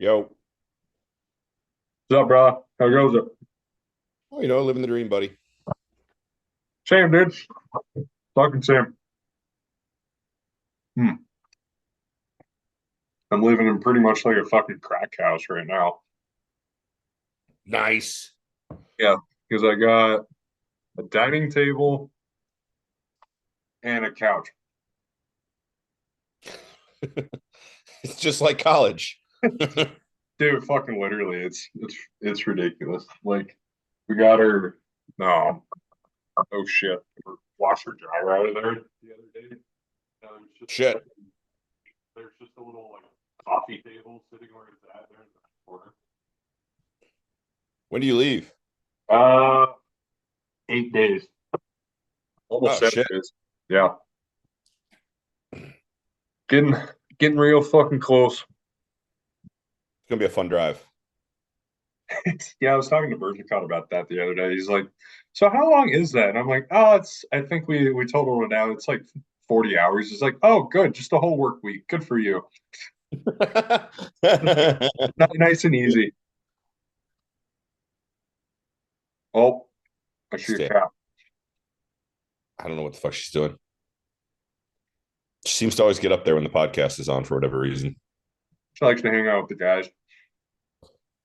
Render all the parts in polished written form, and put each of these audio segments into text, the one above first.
Yo, What's up, bro? How goes it? oh, living the dream, buddy. Same, dude. Fucking same. Hmm. I'm living in pretty much like a fucking crack house right now. Nice. Yeah, because I got a dining table and a couch. It's just like college. Dude, fucking literally, it's ridiculous. Like we got her no, oh shit. Her washer dryer out of there the other day. Shit. There's just a little like coffee table sitting where it's at there in the corner. When do you leave? Uh 8 days. Almost Oh, shit. 7 days. Yeah. Getting getting real fucking close. It's gonna be a fun drive. Yeah, I was talking to Bergicott about that the other day. He's like, "So how long is that?" And I'm like, "Oh, it's. I think we totaled it out. It's like 40 hours." He's like, "Oh, good, just a whole work week. Good for you. Nice and easy." Oh, I see a Stay. cat. I don't know what the fuck she's doing. She seems to always get up there when the podcast is on for whatever reason. She likes to hang out with the guys.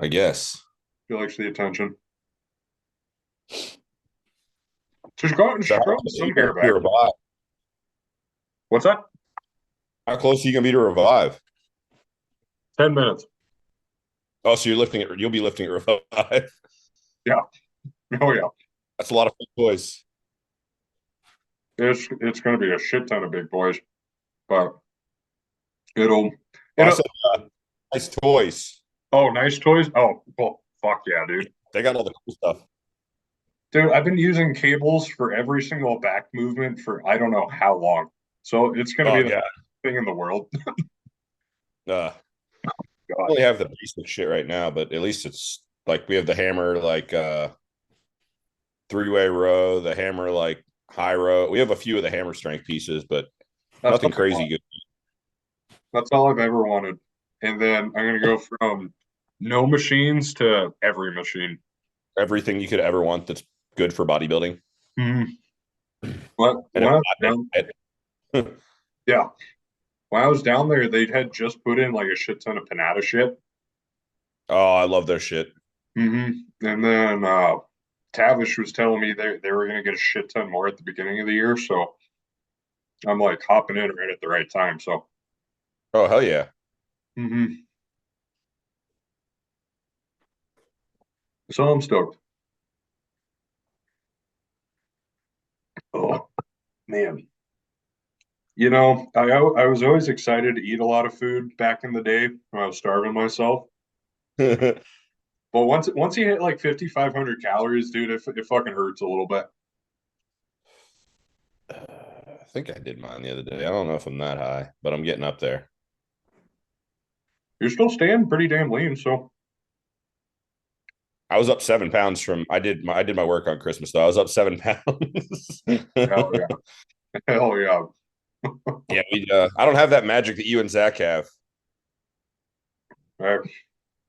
I guess. She likes the attention. She's So how growing close are some you hair gonna be to back. revive? What's that? How close are you gonna be to revive? 10 minutes. Oh, so you're lifting it. You'll be lifting it revive. Yeah. Oh yeah. That's a lot of big boys. It's going to be a shit ton of big boys, but it'll Oh, I it'll. said nice toys. Oh, nice toys. Oh, well, fuck yeah, dude. They got all the cool stuff. Dude, I've been using cables for every single back movement for I don't know how long. So it's going to Oh be the yeah. thing in the world. Uh, God. really have the basic shit right now, but at least it's like we have the hammer like three-way row, the hammer like high row. We have a few of the hammer strength pieces, but That's all nothing I want. crazy good. That's all I've ever wanted. And then I'm going to go from no machines to every machine. Everything you could ever want that's good for bodybuilding. Mhm. What? And When I was down, it, yeah. When I was down there, they had just put in like a shit ton of Panada shit. oh, I love their shit. Hmm. And then Tavish was telling me they were going to get a shit ton more at the beginning of the year. So I'm like hopping in right at the right time. So, Oh hell yeah. hmm, so I'm stoked. Oh, man. I was always excited to eat a lot of food back in the day when I was starving myself. But once you hit like 5,500 calories, dude, it fucking hurts a little bit. I think I did mine the other day. I don't know if I'm that high, but I'm getting up there. You're still staying pretty damn lean, so I was up 7 pounds from I did my work on Christmas though. I was up 7 pounds. hell yeah, hell yeah. Yeah, I don't have that magic that you and Zach have. Uh,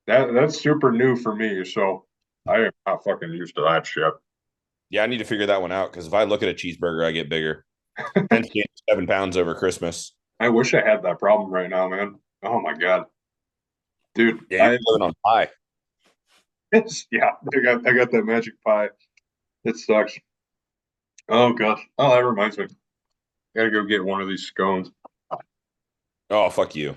that's super new for me, so I am not fucking used to that shit. Yeah, I need to figure that one out because if I look at a cheeseburger, I get bigger. Hence, gained 7 pounds over Christmas. I wish I had that problem right now, man. Oh my God, dude. Yeah, you're living on pie. Yeah, I got that magic pie. It sucks. Oh gosh. Oh, that reminds me. I gotta go get one of these scones. Oh, fuck you.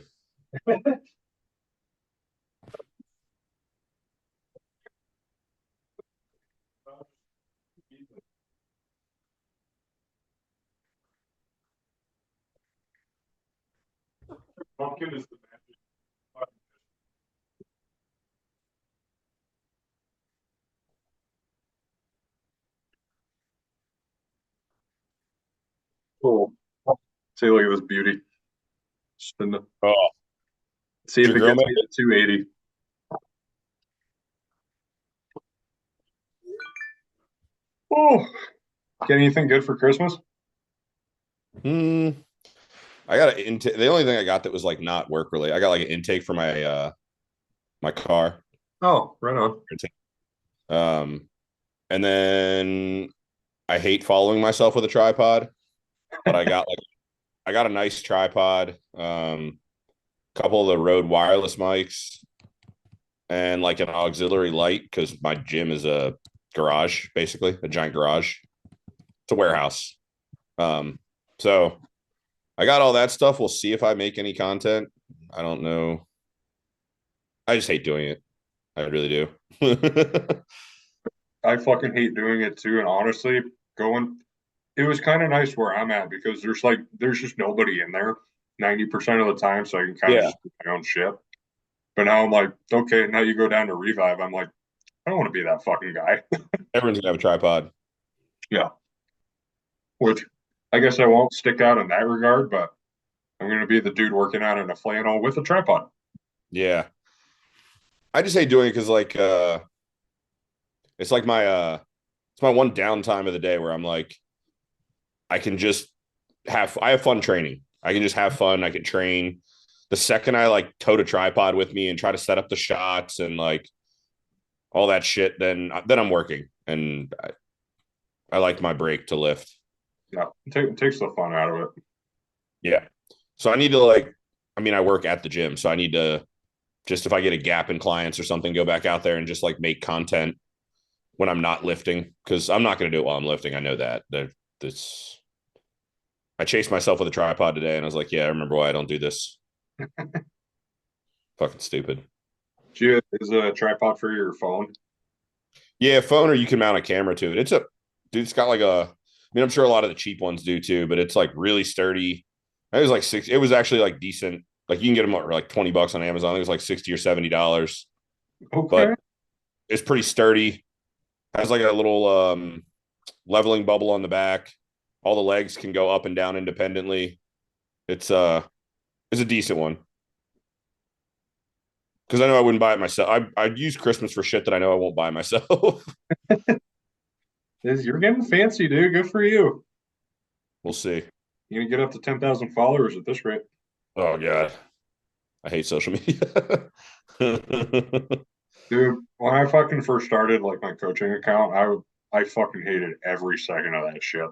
Pumpkin is the magic. Cool. See, look at this beauty. Oh, See did if your it girl gets make me it? to 280. Oh, get anything good for Christmas? Hmm. I got an intake. The only thing I got that was like not work related. I got like an intake for my my car. Oh, right on. Um, and then I hate following myself with a tripod, but I got a nice tripod, couple of the Rode wireless mics, and like an auxiliary light because my gym is a garage, basically a giant garage. It's a warehouse. Um, so I got all that stuff. We'll see if I make any content. I don't know. I just hate doing it. I really do. I fucking hate doing it too. And honestly, going, it was kind of nice where I'm at because there's just nobody in there 90% of the time. So I can kind of Yeah. just do my own shit. But now I'm like, okay, now you go down to Revive. I'm like, I don't want to be that fucking guy. Everyone's gonna have a tripod. Yeah. Which I guess I won't stick out in that regard, but I'm going to be the dude working out in a flannel with a tripod. Yeah. I just hate doing it because it's like my one downtime of the day where I'm like, I can just I have fun training. I can just have fun. I can train. The second I like tote a tripod with me and try to set up the shots and like all that shit, then I'm working and I like my break to lift. Yeah, it takes the fun out of it. Yeah. So I need to like, I mean, I work at the gym, so I need to just if I get a gap in clients or something, go back out there and just like make content when I'm not lifting because I'm not going to do it while I'm lifting. I know that. That's I chased myself with a tripod today, and I was like, yeah, I remember why I don't do this. Fucking stupid. Is a tripod for your phone? Yeah, phone or you can mount a camera to it. Dude. It's got like I mean, I'm sure a lot of the cheap ones do too, but it's like really sturdy. It was like six. It was actually like decent. Like you can get them for like $20 on Amazon. It was like $60 or $70, Okay. but it's pretty sturdy. Has like a little leveling bubble on the back. All the legs can go up and down independently. It's a decent one. Because I know I wouldn't buy it myself. I'd use Christmas for shit that I know I won't buy myself. You're getting fancy, dude. Good for you. We'll see. You're gonna get up to 10,000 followers at this rate. Oh god, I hate social media. Dude, when I fucking first started like my coaching account, I fucking hated every second of that shit.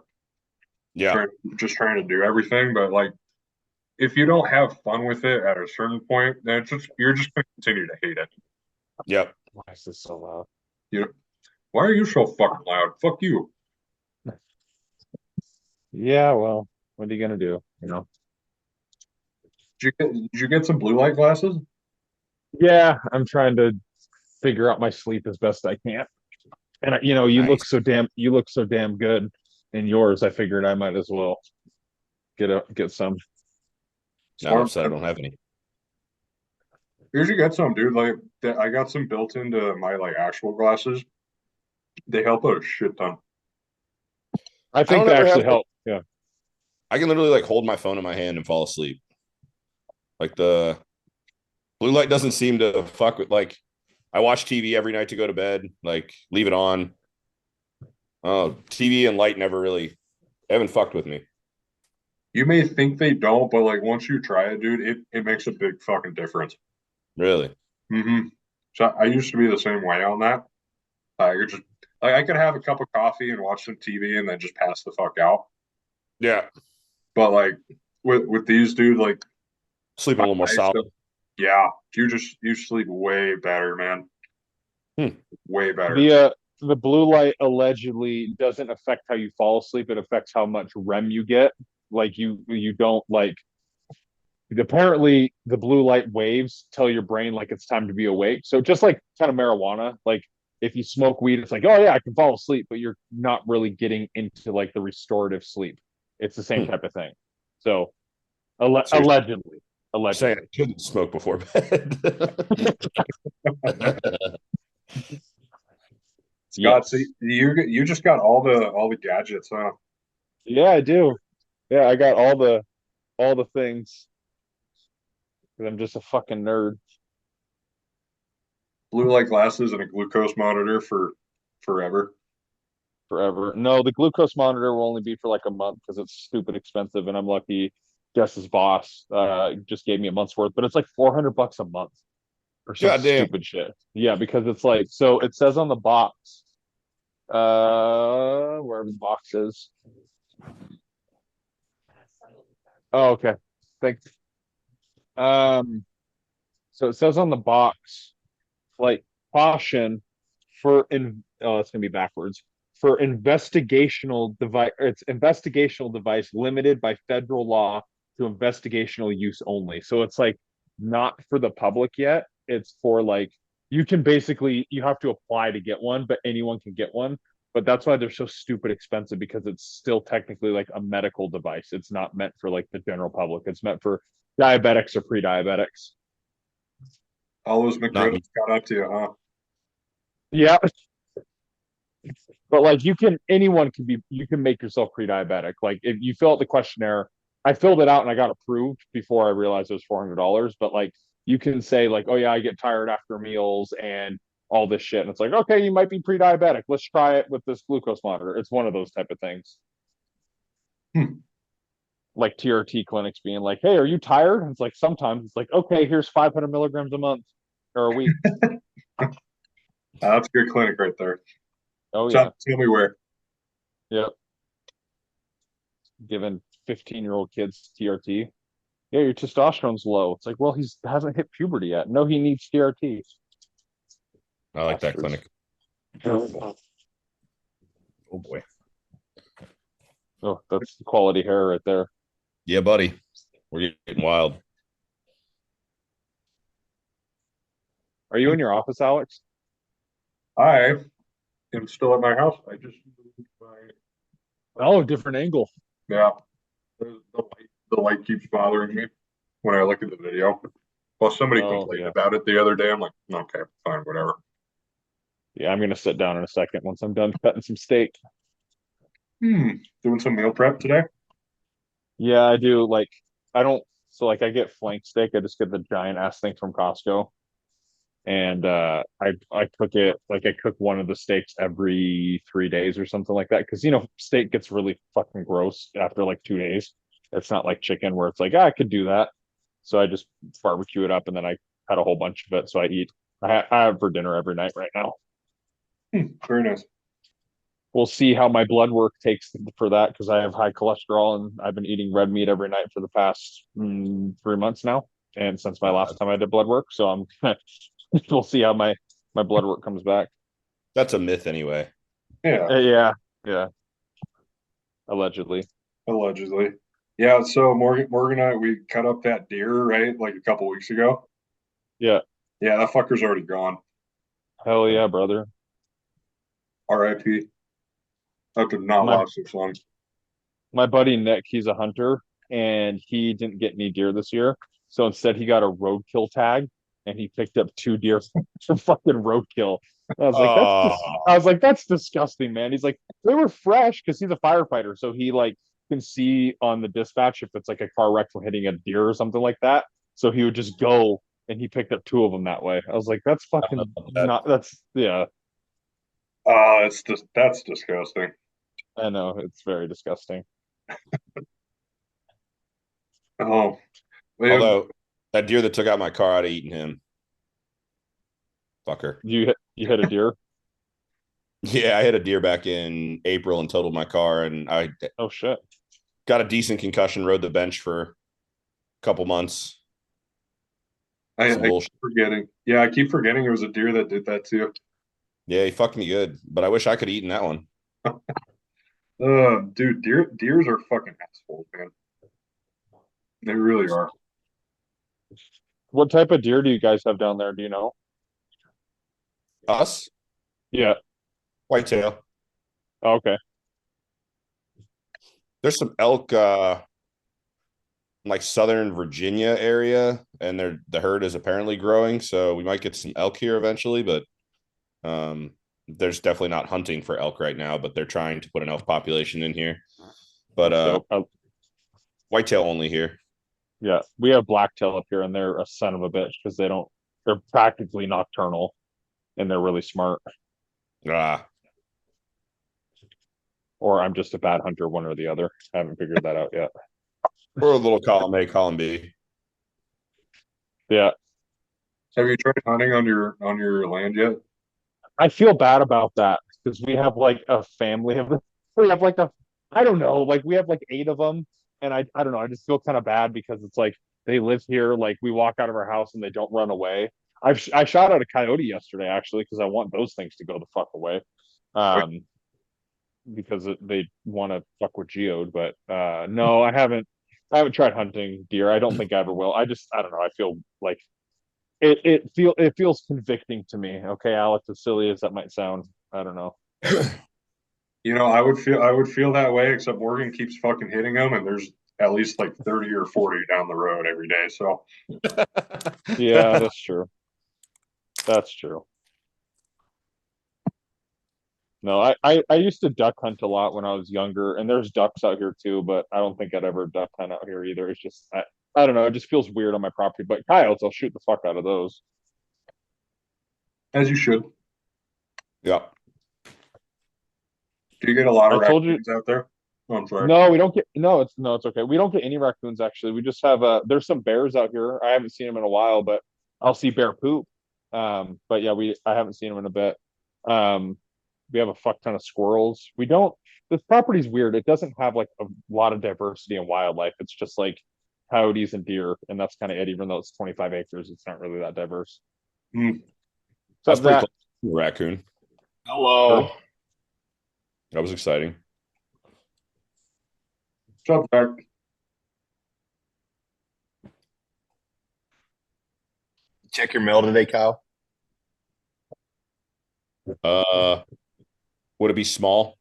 Yeah. Trying just trying to do everything, but like if you don't have fun with it at a certain point, then it's just you're just gonna continue to hate it. Yep. Why is this so loud? You know, why are you so fucking loud? Fuck you. Yeah, well, what are you gonna do? You know? Did you get some blue light glasses? Yeah, I'm trying to figure out my sleep as best I can. And Nice. you look so damn good in yours. I figured I might as well get some. Now I'm Smart. upset I don't have any. You should get some, dude. Like I got some built into my like actual glasses. They help a shit ton. I I think don't they ever have actually like help. Yeah. I can literally like hold my phone in my hand and fall asleep. Like the blue light doesn't seem to fuck with like I watch TV every night to go to bed, like leave it on. Oh, TV and light never really haven't fucked with me. You may think they don't, but like once you try it, dude, it makes a big fucking difference. Really. So I used to be the same way on that. You're just like I could have a cup of coffee and watch some TV and then just pass the fuck out. Yeah. But like with these, dude, like Sleeping my a little more eyes solid. go, yeah, you sleep way better, man. Hmm. Way better. The blue light allegedly doesn't affect how you fall asleep. It affects how much REM you get. Like you don't like apparently the blue light waves tell your brain like it's time to be awake. So just like kind of marijuana, like if you smoke weed, it's like, oh yeah, I can fall asleep, but you're not really getting into like the restorative sleep. It's the same Hmm. type of thing. So So allegedly, you're saying allegedly. I shouldn't smoke before bed. Scott, so Yes. you just got all the gadgets, huh? Yeah, I do. Yeah, I got all the things because I'm just a fucking nerd Blue light glasses and a glucose monitor for forever. forever. No, the glucose monitor will only be for like a month because it's stupid expensive, and I'm lucky Jess's boss just gave me a month's worth, but it's like $400 a month. or some God damn. stupid shit. Yeah, because it's like, so it says on the box, wherever the box is. Oh, okay. Thanks. Um, so it says on the box, like, caution for it's gonna be backwards. For investigational device, it's investigational device limited by federal law to investigational use only. So it's like not for the public yet. It's for like, you can basically, you have to apply to get one, but anyone can get one. But that's why they're so stupid expensive, because it's still technically like a medical device. It's not meant for like the general public. It's meant for diabetics or pre-diabetics. All those Not me. McGriddles got up to you, huh? Yeah, but like, anyone can be, you can make yourself pre-diabetic. Like, if you fill out the questionnaire, I filled it out and I got approved before I realized it was $400. But like, you can say like, oh yeah, I get tired after meals and all this shit. And it's like, okay, you might be pre-diabetic. Let's try it with this glucose monitor. It's one of those type of things. Hmm. Like TRT clinics being like, hey, are you tired? And it's like, sometimes it's like, okay, here's 500 milligrams a month or a week. That's a good clinic right there. Oh So yeah. tell me where. Yep. Giving 15-year-old kids TRT. Yeah, your testosterone's low. It's like, well, he's hasn't hit puberty yet. No, he needs TRT. I like that Bastards. clinic. Oh boy. Oh, that's the quality hair right there. Yeah, buddy. We're getting wild. Are you in your office, Alex? I am still at my house. I just moved my Oh, different angle. yeah. The light keeps bothering me when I look at the video. Well, somebody Oh, complained yeah. about it the other day. I'm like, okay, fine, whatever. Yeah, I'm gonna sit down in a second once I'm done cutting some steak. Doing some meal prep today. Yeah, I do. Like, I don't. So like, I get flank steak. I just get the giant ass thing from Costco, and I cook it like, I cook one of the steaks every 3 days or something like that. Because steak gets really fucking gross after like 2 days. It's not like chicken where it's like, I could do that. So I just barbecue it up, and then I cut a whole bunch of it. So I eat. I have for dinner every night right now. Very nice. We'll see how my blood work takes for that, because I have high cholesterol and I've been eating red meat every night for the past 3 months now, and since my last time I did blood work. So we'll see how my blood work comes back. That's a myth anyway. Yeah, Yeah, allegedly. allegedly. Yeah, so Morgan and I, we cut up that deer, right? Like a couple weeks ago. Yeah, Yeah, that fucker's already gone. hell yeah, brother. RIP. That did not My last this long. my buddy Nick, he's a hunter, and he didn't get any deer this year. So instead, he got a roadkill tag, and he picked up 2 deer for fucking roadkill. And I was like, that's disgusting, man. He's like, they were fresh, because he's a firefighter, so he like can see on the dispatch if it's like a car wreck from hitting a deer or something like that. So he would just go, and he picked up 2 of them that way. I was like, that's fucking not. That's yeah. It's just that's disgusting. I know, it's very disgusting. Oh, man. Although that deer that took out my car, I'd have eaten him. Fucker. You hit a deer? Yeah, I hit a deer back in April and totaled my car, and I Oh shit. got a decent concussion, rode the bench for a couple months. I Some keep bullshit. forgetting. Yeah, I keep forgetting it was a deer that did that too. Yeah, he fucked me good, but I wish I could have eaten that one. Dude, deers are fucking assholes, man. They really are. What type of deer do you guys have down there? Do you know? Us, Yeah. whitetail. Oh, okay. There's some elk, like Southern Virginia area, and the herd is apparently growing, so we might get some elk here eventually. But there's definitely not hunting for elk right now, but they're trying to put an elk population in here. But So, whitetail only here. yeah, we have blacktail up here, and they're a son of a bitch, because they're practically nocturnal, and they're really smart. Ah, Or I'm just a bad hunter, one or the other. I haven't figured that out yet. or a little column A, column B. Yeah. Have you tried hunting on your land yet? I feel bad about that because we have like a family of we have like a I don't know, like we have like eight of them, and I don't know, I just feel kind of bad because it's like they live here, like we walk out of our house and they don't run away. I shot at a coyote yesterday actually because I want those things to go the fuck away, um, because they want to fuck with geode. But no, I haven't tried hunting deer. I don't think I ever will. I don't know. I feel like it feels convicting to me. Okay, Alex, as silly as that might sound, I don't know. You know, I would feel that way, except Morgan keeps fucking hitting them, and there's at least like 30 or 40 down the road every day. So Yeah, that's true. That's true. No, I used to duck hunt a lot when I was younger, and there's ducks out here too, but I don't think I'd ever duck hunt out here either. It's just I don't know, it just feels weird on my property. But coyotes, I'll shoot the fuck out of those. as you should. Yeah. Do you get a lot of I told you raccoons out there? Oh, I'm sorry. no, we don't get no, it's okay. We don't get any raccoons actually. We just have there's some bears out here. I haven't seen them in a while, but I'll see bear poop. But yeah, we I haven't seen them in a bit. Um, we have a fuck ton of squirrels. We don't this property's weird. It doesn't have like a lot of diversity in wildlife. It's just like coyotes and deer, and that's kind of it, even though it's 25 acres, it's not really that diverse. Hmm. That's Except pretty that close to a raccoon. Hello. That was exciting. What's up, Jack? Check your mail today, Kyle. Uh, would it be small?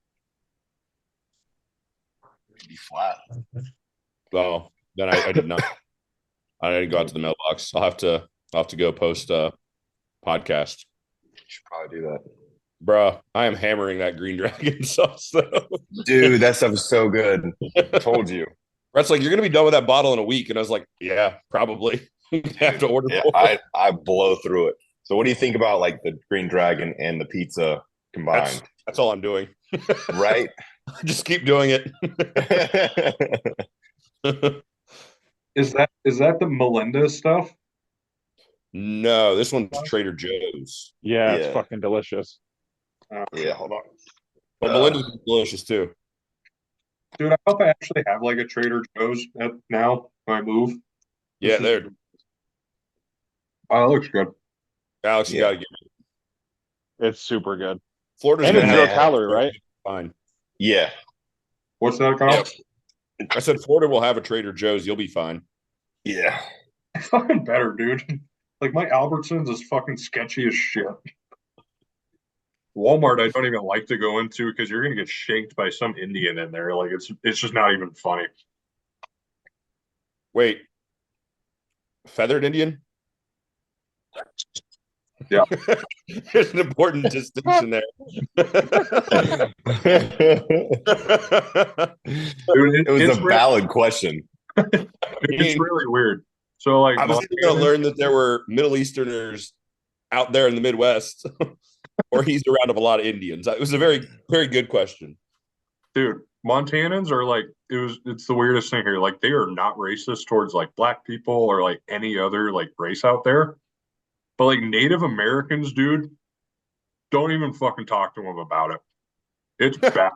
Be flat. Oh, then I did not. I didn't go out to the mailbox. I'll have to go post a podcast. You should probably do that. Bruh, I am hammering that green dragon sauce though. Dude, that stuff is so good. Told you. Brett's like, you're gonna be done with that bottle in a week. And I was like, yeah, probably. Have to order Yeah, more. I blow through it. So what do you think about like the Green Dragon and the pizza combined? That's all I'm doing. Right? Just keep doing it. Is that the Melinda stuff? No, this one's Trader Joe's. yeah, it's Yeah. fucking delicious. Yeah, hold on. But Melinda's delicious too. Dude, I hope I actually have like a Trader Joe's now when I move. Yeah, This is- there. Oh, that looks good. Alex, you Yeah. gotta get it. It's super good. Florida's And gonna it's have zero calorie, right? fine. Yeah. What's that called? I said Florida will have a Trader Joe's. You'll be fine. Yeah. Fucking better, dude. Like my Albertsons is fucking sketchy as shit. Walmart, I don't even like to go into because you're gonna get shanked by some Indian in there. Like it's just not even funny. Wait, feathered Indian? Yeah. There's an important distinction there. It Dude, was it's a valid question. it's really weird. So like I was going to learn that there were Middle Easterners out there in the Midwest, or he's around of a lot of Indians. It was a very, very good question. dude, Montanans are like it's the weirdest thing here. Like they are not racist towards like black people or like any other like race out there. But like Native Americans, dude, don't even fucking talk to them about it. It's bad.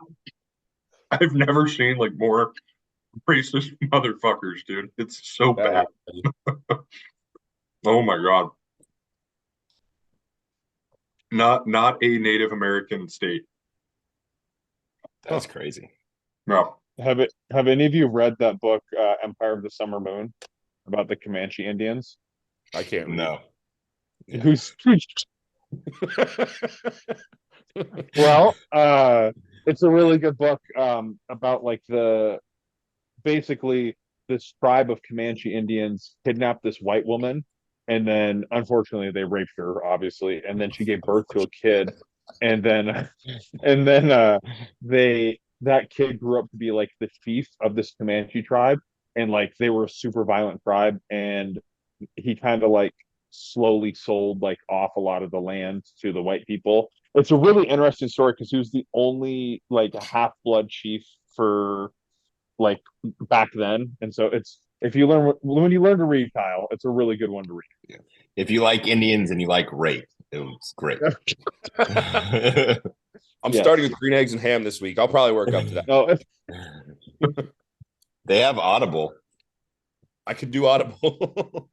I've never seen like more racist motherfuckers, dude. It's so bad. Oh my God. Not a Native American state. That's crazy. No. Have any of you read that book, Empire of the Summer Moon, about the Comanche Indians? I can't read. No. Who's well, it's a really good book about like the basically this tribe of Comanche Indians kidnapped this white woman, and then unfortunately they raped her, obviously, and then she gave birth to a kid, and then and then they that kid grew up to be like the chief of this Comanche tribe, and like they were a super violent tribe, and he kind of like slowly sold like off a lot of the land to the white people. It's a really interesting story because he was the only like half blood chief for like back then, and so If you learn when you learn to read, Kyle, it's a really good one to read. If you like Indians and you like rape, it was great. I'm Yes. starting with green eggs and ham this week. I'll probably work up to that. No, They have Audible. I could do Audible.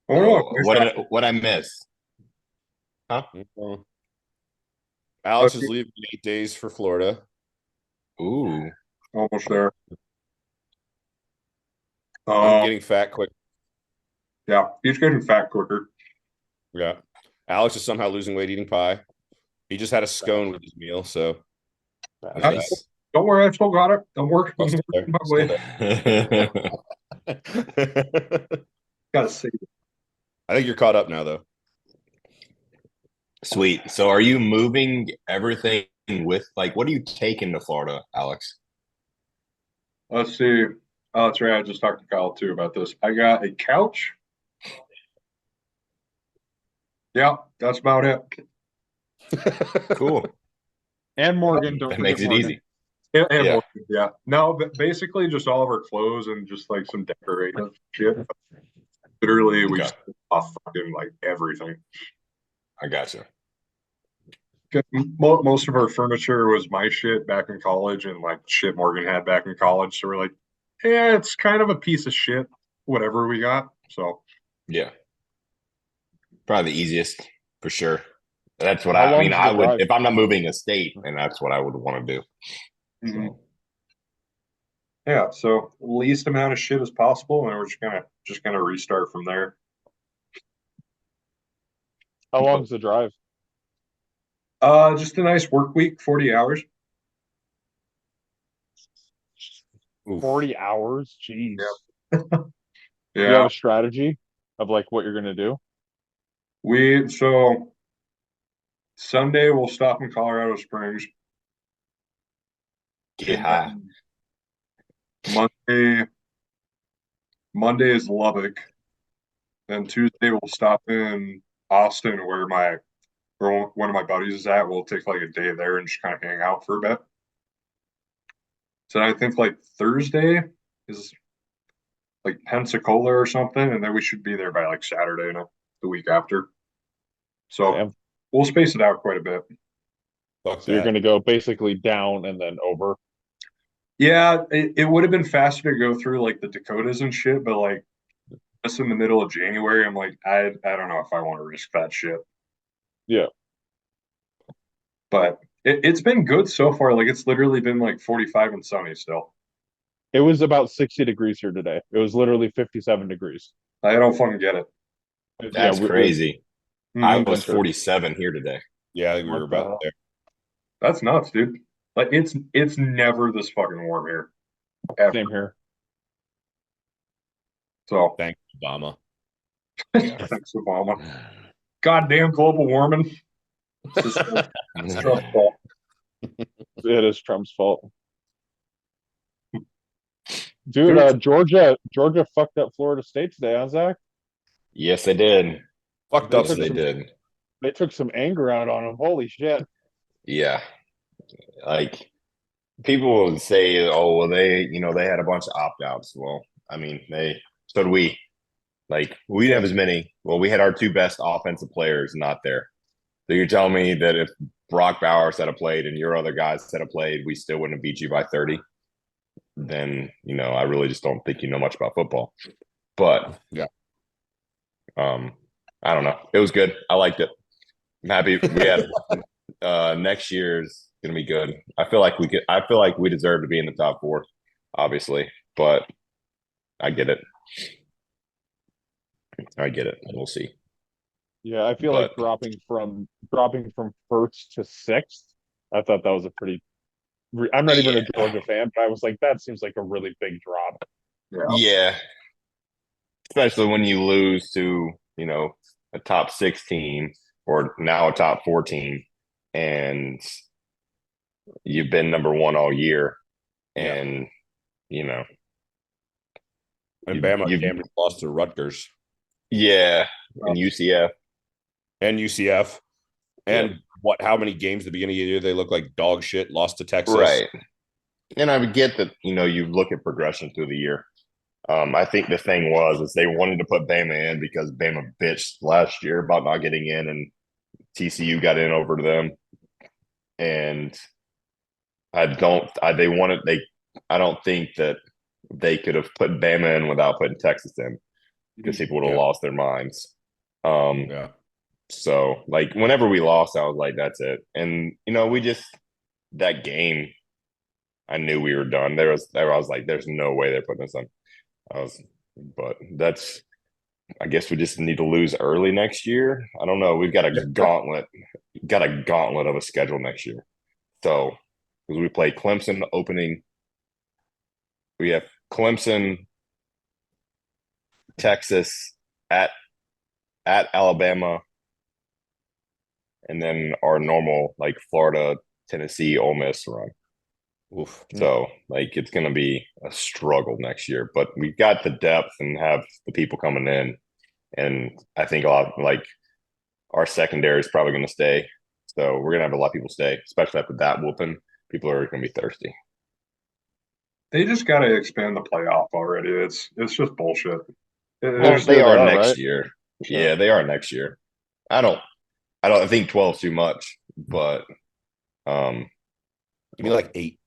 What I miss? Huh? Alex is leaving in 8 days for Florida. Ooh. Almost there. I'm getting fat quick. Yeah, he's getting fat quicker. Yeah. Alex is somehow losing weight eating pie. He just had a scone with his meal, so Nice. Don't worry, I still got it. I'm working Oh, still there. my Still way. there. Gotta see. I think you're caught up now, though. Sweet. So are you moving everything with, like, what are you taking to Florida, Alex? Let's see. Oh, that's right. I just talked to Kyle too about this. I got a couch. Yeah, that's about it. Cool. and Morgan, don't That forget makes it Morgan. easy. And Yeah. more, yeah. No, but basically just all of our clothes and just like some decorative shit. Literally, we Okay. just off fucking like everything. I gotcha. Most of our furniture was my shit back in college and like shit Morgan had back in college. So we're like, yeah, it's kind of a piece of shit, whatever we got. So Yeah. Probably the easiest for sure. That's what How I long mean. is I the would, drive? if I'm not moving a state, and that's what I would want to do. mhm. Yeah, so least amount of shit as possible, and we're just gonna restart from there. How long's the drive? Just a nice work week, 40 hours. Oof. 40 hours? Jeez. Yeah. Do you have Yeah, a strategy of like what you're gonna do? so Sunday we'll stop in Colorado Springs. Get And high. Monday is Lubbock. Then Tuesday we'll stop in Austin where one of my buddies is at. We'll take like a day there and just kind of hang out for a bit. So I think like Thursday is like Pensacola or something, and then we should be there by like Saturday, the week after. So Damn. we'll space it out quite a bit. Fuck So you're that. gonna go basically down and then over. Yeah, it would have been faster to go through like the Dakotas and shit, but like just in the middle of January, I'm like, I don't know if I want to risk that shit. Yeah. But it's been good so far. Like it's literally been like 45 and sunny still. It was about 60 degrees here today. It was literally 57 degrees. I don't fucking get it. That's crazy. I Mhm. was 47 here today. Yeah, I think we What were the about hell? there. That's nuts, dude. Like it's never this fucking warm here. Ever. Same here. So Thanks, Obama. thanks, Obama. Goddamn global warming. It's Trump's fault. It is Trump's fault. Dude, Georgia fucked up Florida State today, huh, Zach? Yes, they did. Fucked They up. took They some- did. They took some anger out on him. Holy shit. Yeah. Like people would say, oh, well, they had a bunch of opt-outs. Well, I mean, so did we. Like, we didn't have as many. Well, we had our two best offensive players not there. So you're telling me that if Brock Bowers had played and your other guys had played, we still wouldn't have beat you by 30? Then, I really just don't think you know much about football. But Yeah. I don't know. It was good. I liked it. I'm happy we had next year's gonna be good. I feel like we deserve to be in the top four, obviously, but I get it. We'll see. Yeah, I feel But- like dropping from first to sixth. I thought that was a pretty. I'm not even a Georgia fan, but I was like, that seems like a really big drop. Yeah. Especially when you lose to, a top 16 or now a top 14 and you've been number one all year. And, And Bama came and lost to Rutgers. Yeah. And UCF. And UCF. And how many games at the beginning of the year they look like dog shit, lost to Texas. Right. And I would get that, you look at progression through the year. I think the thing is they wanted to put Bama in because Bama bitched last year about not getting in, and TCU got in over to them. And I don't think that they could have put Bama in without putting Texas in, because people would have lost their minds. Yeah. So like whenever we lost, I was like, that's it. And we just, that game, I knew we were done. I was like, there's no way they're putting this on. But I guess we just need to lose early next year. I don't know. We've got a gauntlet of a schedule next year. So because we play Clemson opening, we have Clemson, Texas at Alabama, and then our normal like Florida, Tennessee, Ole Miss run. Oof. So like it's going to be a struggle next year, but we've got the depth and have the people coming in, and I think like our secondary is probably going to stay. So we're going to have a lot of people stay, especially after that whooping. People are going to be thirsty. They just got to expand the playoff already. It's just bullshit. Well, they are next right? year. Yeah, they are next year. I think 12 is too much, but Give me like 8.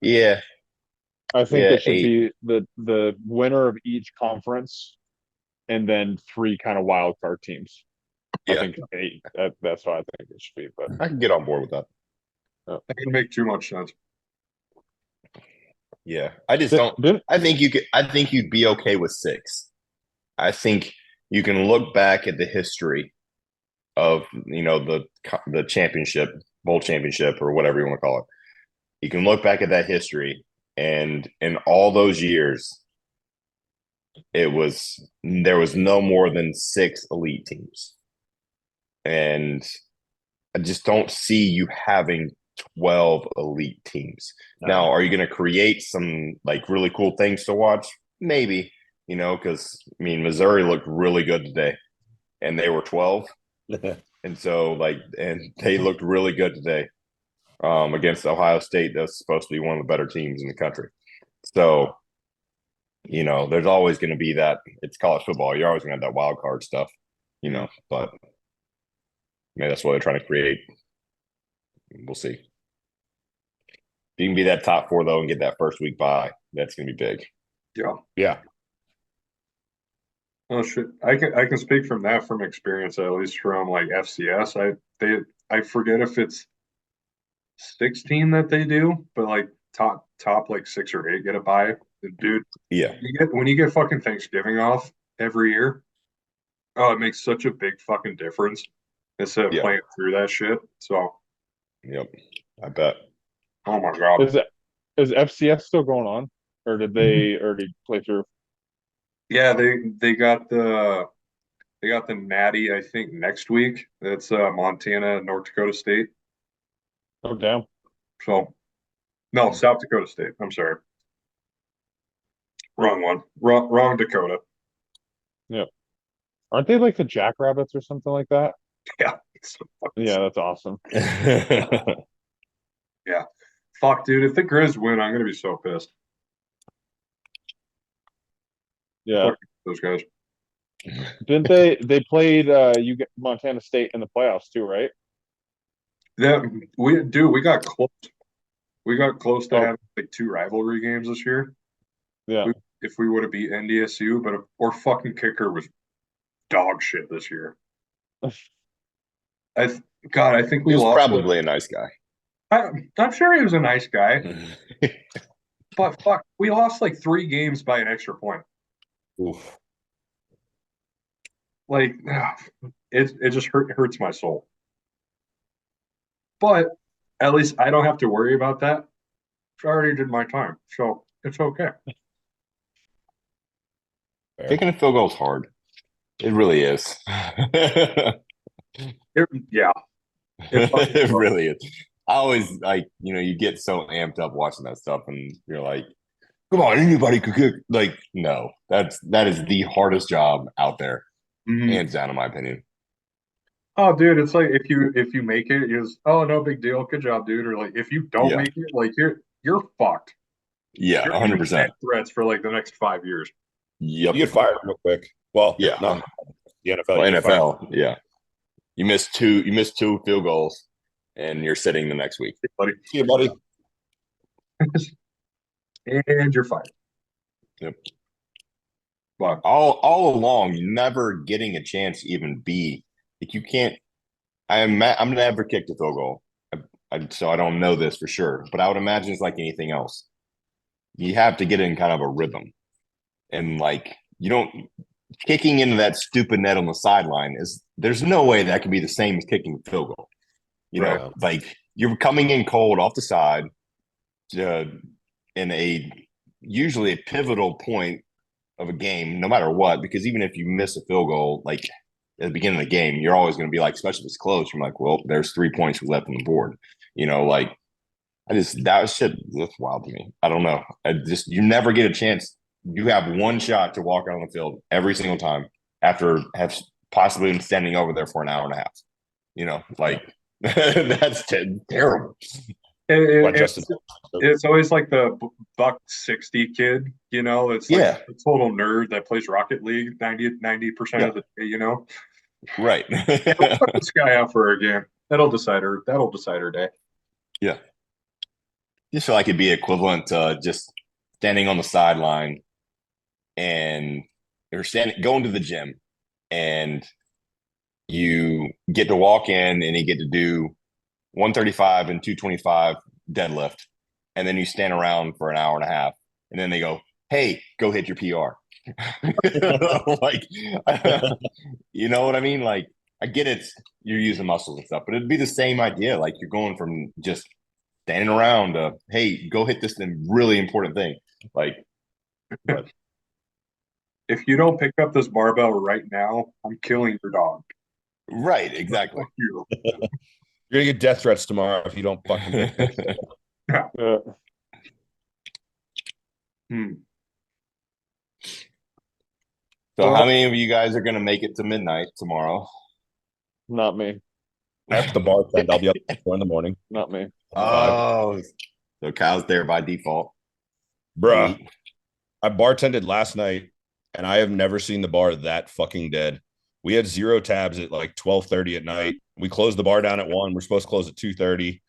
yeah, I think it should 8. be the winner of each conference, and then 3 kind of wild card teams. Yeah. I think 8. That's what I think it should be. But I can get on board with that. That can make too much sense. Yeah, I just don't. I think you could. I think you'd be okay with 6. I think you can look back at the history of the championship, bowl championship, or whatever you want to call it. You can look back at that history, and in all those years, there was no more than 6 elite teams, and I just don't see you having 12 elite teams. No. Now, are you going to create some like really cool things to watch? Maybe, because Missouri looked really good today, and they were 12, and so and they looked really good today against Ohio State. That's supposed to be one of the better teams in the country. So, there's always going to be that. It's college football. You're always going to have that wild card stuff, but maybe that's what they're trying to create. We'll see. If you can be that top 4 though and get that first week bye, that's going to be big. Yeah. Well, shit. I can speak from experience, at least from like FCS. I forget if it's 16 that they do, but like top like 6 or 8 get a bye. Dude, yeah. When you get fucking Thanksgiving off every year, it makes such a big fucking difference instead of playing through that shit. So, yep, I bet. Oh my god, is FCS still going on, or did they already play through? Yeah, they got the Natty, I think, next week. That's Montana, North Dakota State. Oh damn. So, no, South Dakota State. I'm sorry. Wrong one. Wrong Dakota. Yeah. Aren't they like the Jackrabbits or something like that? Yeah. Yeah, that's awesome. Yeah. Fuck, dude. If the Grizz win, I'm gonna be so pissed. Yeah. Fuck those guys. Didn't they played Montana State in the playoffs too, right? Yeah, we got close. We got close to having like 2 rivalry games this year. Yeah. If we would have beat NDSU, but our fucking kicker was dog shit this year. I think we lost. Probably a nice guy. I'm sure he was a nice guy. But fuck, we lost like 3 games by an extra point. Oof. Like, it just hurts my soul. But at least I don't have to worry about that. I already did my time, so it's okay. Kicking a field goal is hard. It really is. It really is. I always you get so amped up watching that stuff, and you're like, come on, anybody could kick. Like, no, that is the hardest job out there, hands down, in my opinion. Oh, dude, it's like if you make it, is oh no big deal, good job, dude. Or like if you don't Yeah. make it, like you're fucked. Yeah, You're getting death 100%. threats for like the next 5 years. Yep. You get fired real quick. Well, Yeah. not the NFL. Well, You get fired. NFL. Yeah. You missed two field goals and you're sitting the next week. Buddy. See you, buddy. And you're fired. Yep. But All along, you never getting a chance to even be like you can't. I'm never kicked a field goal, so I don't know this for sure. But I would imagine it's like anything else. You have to get in kind of a rhythm, and like you don't kicking into that stupid net on the sideline is there's no way that could be the same as kicking a field goal. You Right. know, like you're coming in cold off the side uh, in a usually a pivotal point of a game, no matter what, because even if you miss a field goal, like at the beginning of the game, you're always going to be like, especially if it's close, you're like, well, there's 3 points left on the board. You know, like that shit, that's wild to me. I don't know. You never get a chance. You have one shot to walk out on the field every single time after have possibly been standing over there for an hour and a half. You know, like that's terrible. It's, it's always like the buck 60 kid, you know, it's like Yeah. a total nerd that plays Rocket League 90% of the day, you know. Right. We'll put this guy out for a game. That'll decide her day. Yeah. Just feel like it'd be equivalent to just standing on the sideline and you're going to the gym and you get to walk in and you get to do 135 and 225 deadlift. And then you stand around for an hour and a half. And then they go, hey, go hit your PR. Like, you know what I mean? Like, I get it. You're using muscles and stuff, but it'd be the same idea. Like, you're going from just standing around to, hey, go hit this really important thing. Like, but If you don't pick up this barbell right now, I'm killing your dog. right, exactly. Fuck you. You're gonna get death threats tomorrow if you don't fucking. Hmm. So, how many of you guys are going to make it to midnight tomorrow? Not me. After the bar trend, I'll be up at 4 in the morning. Not me. Oh, so Kyle's there by default. Bruh, I bartended last night and I have never seen the bar that fucking dead. We had 0 tabs at like 12:30 at night. We closed the bar down at 1. We're supposed to close at 2:30.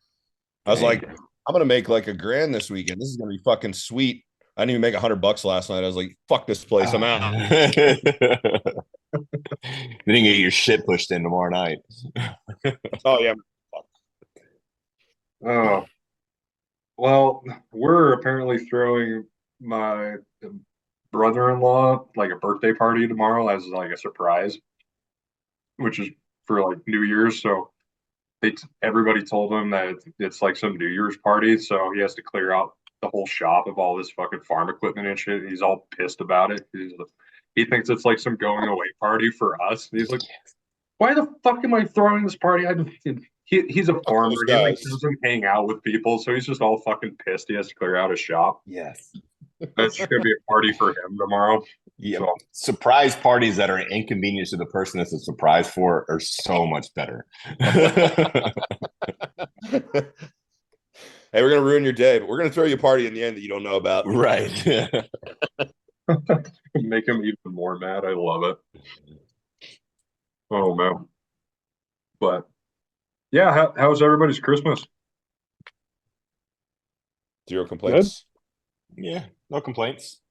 I was like, I'm gonna make like $1,000 this weekend. This is gonna be fucking sweet. I didn't even make $100 last night. I was like, fuck this place. I'm out. Then you get your shit pushed in tomorrow night. Oh yeah. Oh, well, we're apparently throwing my brother-in-law like a birthday party tomorrow as like a surprise, which is for like New Year's. So everybody told him that it's like some New Year's party, so he has to clear out the whole shop of all this fucking farm equipment and shit. He's all pissed about it. He thinks it's like some going away party for us. And he's like, why the fuck am I throwing this party? He's a farmer. He like doesn't hang out with people, so he's just all fucking pissed. He has to clear out his shop. Yes. That's just gonna be a party for him tomorrow. Yeah. So, surprise parties that are an inconvenience to the person that's a surprise for are so much better. Hey, we're gonna ruin your day, but we're gonna throw you a party in the end that you don't know about. Right. make him even more mad. I love it. Oh man. But yeah, how's everybody's Christmas? 0 complaints. Yeah, no complaints.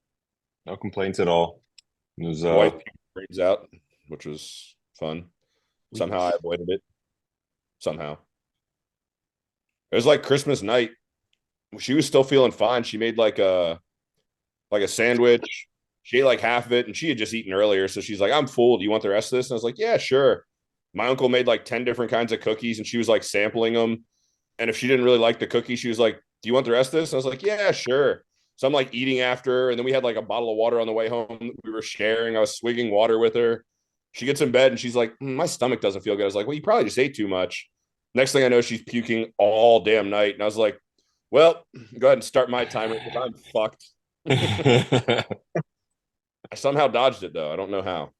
No complaints at all. It was Wife brings out, which was fun. Somehow I avoided it. Somehow. It was like Christmas night. She was still feeling fine. She made like a sandwich. She ate like half of it, and she had just eaten earlier. So she's like, I'm full. Do you want the rest of this? And I was like, yeah, sure. My uncle made like 10 different kinds of cookies, and she was like sampling them. And if she didn't really like the cookie, she was like, do you want the rest of this? And I was like, yeah, sure. So I'm like eating after her. And then we had like a bottle of water on the way home. We were sharing. I was swigging water with her. She gets in bed and she's like, my stomach doesn't feel good. I was like, well, you probably just ate too much. Next thing I know, she's puking all damn night. And I was like, well, go ahead and start my timer because I'm fucked. I somehow dodged it though. I don't know how.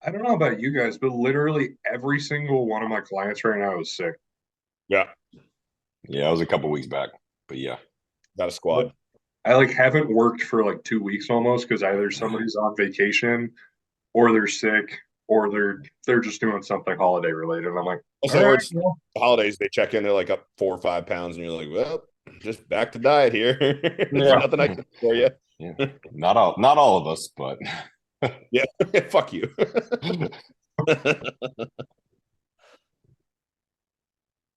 I don't know about you guys, but literally every single one of my clients right now is sick. Yeah, Yeah, it was a couple weeks back, but yeah. got a squad. I like haven't worked for like 2 weeks almost because either somebody's on vacation or they're sick or they're just doing something holiday related. And I'm like, all Also, right, it's well, the holidays. They check in, they're like up 4 or 5 pounds, and you're like, well, just back to diet here. There's Yeah. nothing I can do for you. Yeah. Not all of us, but Yeah, fuck you.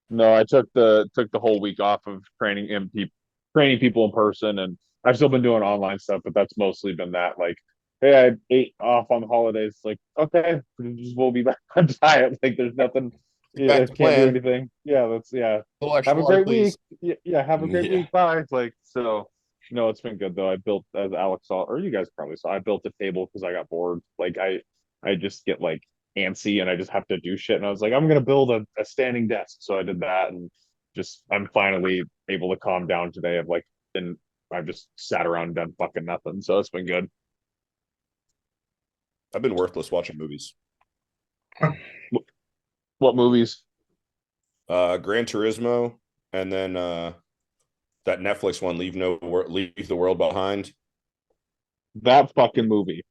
No, I took the whole week off of training people in person, and I've still been doing online stuff, but that's mostly been that. Like, hey, I ate off on the holidays. Like, okay, we'll be back on diet. Like, there's nothing. Back Yeah, to can't do plan. anything. Yeah, yeah. A little extra Have a water, great week. please. Yeah, have a great yeah. week. Bye. Like, so. No, it's been good though. I built, as Alex saw, or you guys probably saw, I built a table because I got bored. Like, I just get like antsy and I just have to do shit. And I was like, I'm gonna build a standing desk. So I did that, and just I'm finally able to calm down today. I've just sat around and done fucking nothing. So it's been good. I've been worthless watching movies. What movies? Gran Turismo, and then that Netflix one, Leave the World Behind. That fucking movie.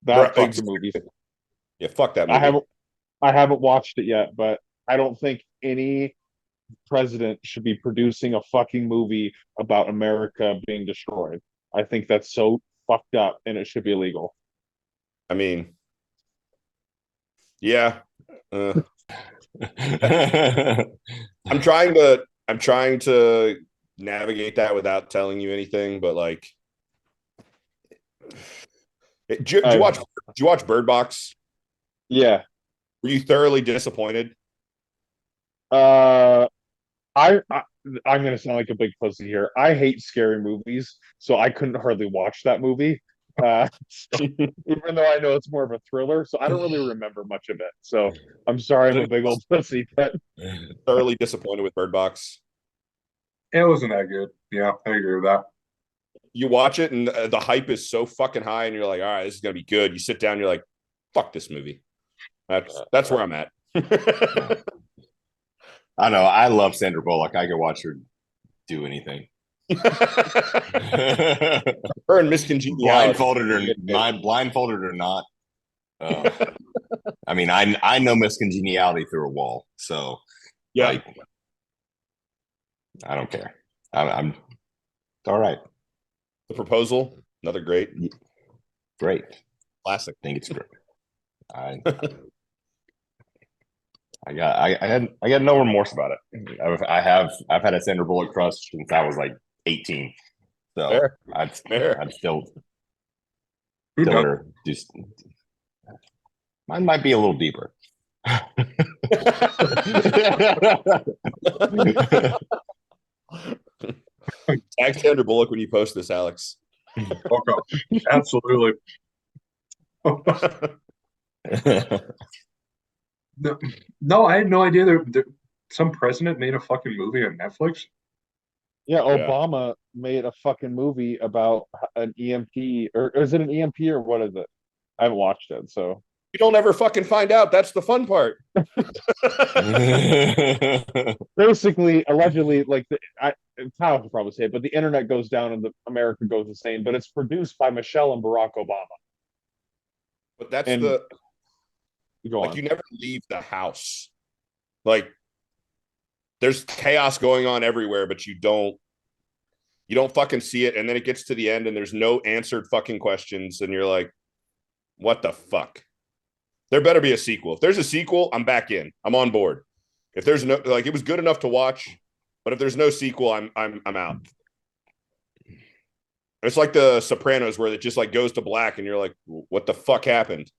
Bro, That fucking movie. yeah, fuck that I movie. haven't watched it yet, but I don't think any president should be producing a fucking movie about America being destroyed. I think that's so fucked up and it should be illegal. I mean, yeah. I'm trying to navigate that without telling you anything, but like, I did you watch Bird Box? Yeah. Were you thoroughly disappointed? Uh I I'm gonna sound like a big pussy here. I hate scary movies, so I couldn't hardly watch that movie. Even though I know it's more of a thriller, so I don't really remember much of it. So I'm sorry, I'm a big old pussy, but Thoroughly disappointed with Bird Box. it wasn't that good. Yeah, I agree with that. You watch it, and the hype is so fucking high, and you're like, all right, this is gonna be good. You sit down, you're like, fuck this movie. That's where I'm at. I know. I love Sandra Bullock. I could watch her do anything. Her and Miss Congeniality. Blindfolded or not. I mean, I know Miss Congeniality through a wall, so Yeah. like, I don't care. I'm it's all right. The Proposal, another great Great. classic. I think it's great. I got no remorse about it. I've had a Sandra Bullock crush since I was like 18. So Fair. I'd still Who still knows? her just mine might be a little deeper. Tag Sandra Bullock when you post this, Alex. Okay. Absolutely. No, no, I had no idea some president made a fucking movie on Netflix. yeah, Yeah. Obama made a fucking movie about an EMP, or is it an EMP or what is it? I haven't watched it, so You don't ever fucking find out. That's the fun part. basically, allegedly, like Kyle could probably say it, but the internet goes down and America goes insane. But it's produced by Michelle and Barack Obama. But that's And go like, on. you never leave the house. Like, there's chaos going on everywhere, but you don't fucking see it. And then it gets to the end and there's no answered fucking questions. And you're like, what the fuck? There better be a sequel. If there's a sequel, I'm back in. I'm on board. If there's no, like, it was good enough to watch, but if there's no sequel, I'm out. It's like the Sopranos, where it just like goes to black and you're like, what the fuck happened?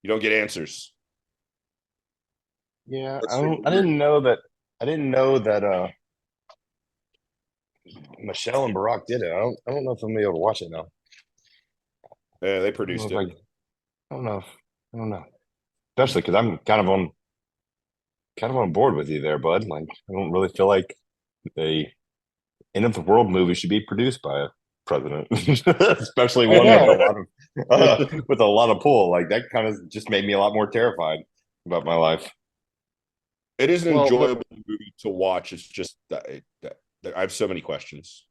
You don't get answers. Yeah, That's I didn't know that. I didn't know that Michelle and Barack did it. I don't know if I'm gonna be able to watch it now. Yeah, they I don't know produced if it. I don't know. I don't know. Especially because I'm kind of on board with you there, bud. Like, I don't really feel like a end of the world movie should be produced by a president, especially I one with know. a lot of with a lot of pull. Like that kind of just made me a lot more terrified about my life. It is an Well, enjoyable movie to watch. It's just that I have so many questions.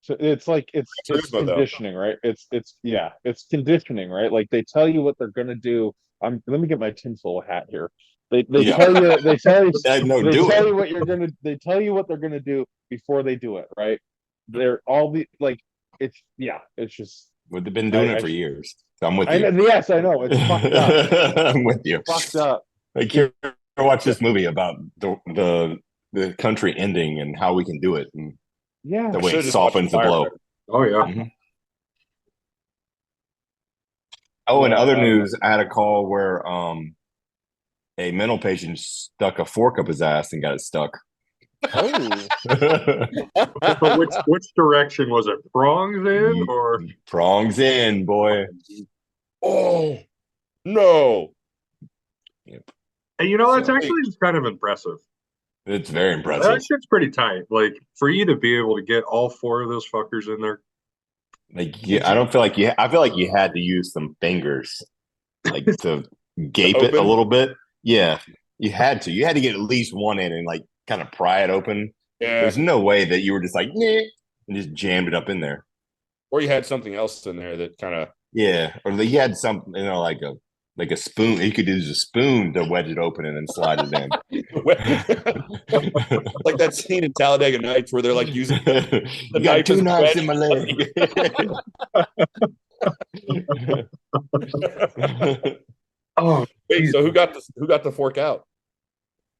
so it's like it's Turismo, though. conditioning, right? It's conditioning, right? Like they tell you what they're gonna do. Let me get my tinfoil hat here. They Yeah. tell you they tell you No, they do tell it. you what you're gonna they tell you what they're gonna do before they do it, right? They're all the like it's just We've been doing it I for years. So I'm with I you. know, yes, I know. It's fucked up. I'm with you. Fucked up. Like here, watch this movie about the country ending and how we can do it, and Yeah. the way Should've it just watched softens the blow. Firefighter. Oh yeah. Mhm. Oh, in Yeah, other news, I had a call where a mental patient stuck a fork up his ass and got it stuck. Oh. But which direction was it? Prongs in or? Prongs in, boy. Oh no! Yep. And you know, that's So- actually kind of impressive. It's very That impressive. shit's pretty tight. Like for you to be able to get all four of those fuckers in there. Like, yeah, I don't feel like you. I feel like you had to use some fingers, like to gape it a open? little bit. Yeah, you had to. You had to get at least one in and like kind of pry it open. Yeah, There's no way that you were just like, nah, and just jammed it up in there. or you had something else in there that kind of Yeah, or he had something, like a spoon. He could use a spoon to wedge it open and then slide it in. like that scene in Talladega Nights where they're like using the You knife got two as a knives wedge. in my leg. Oh, Wait, geez. so who got the fork out?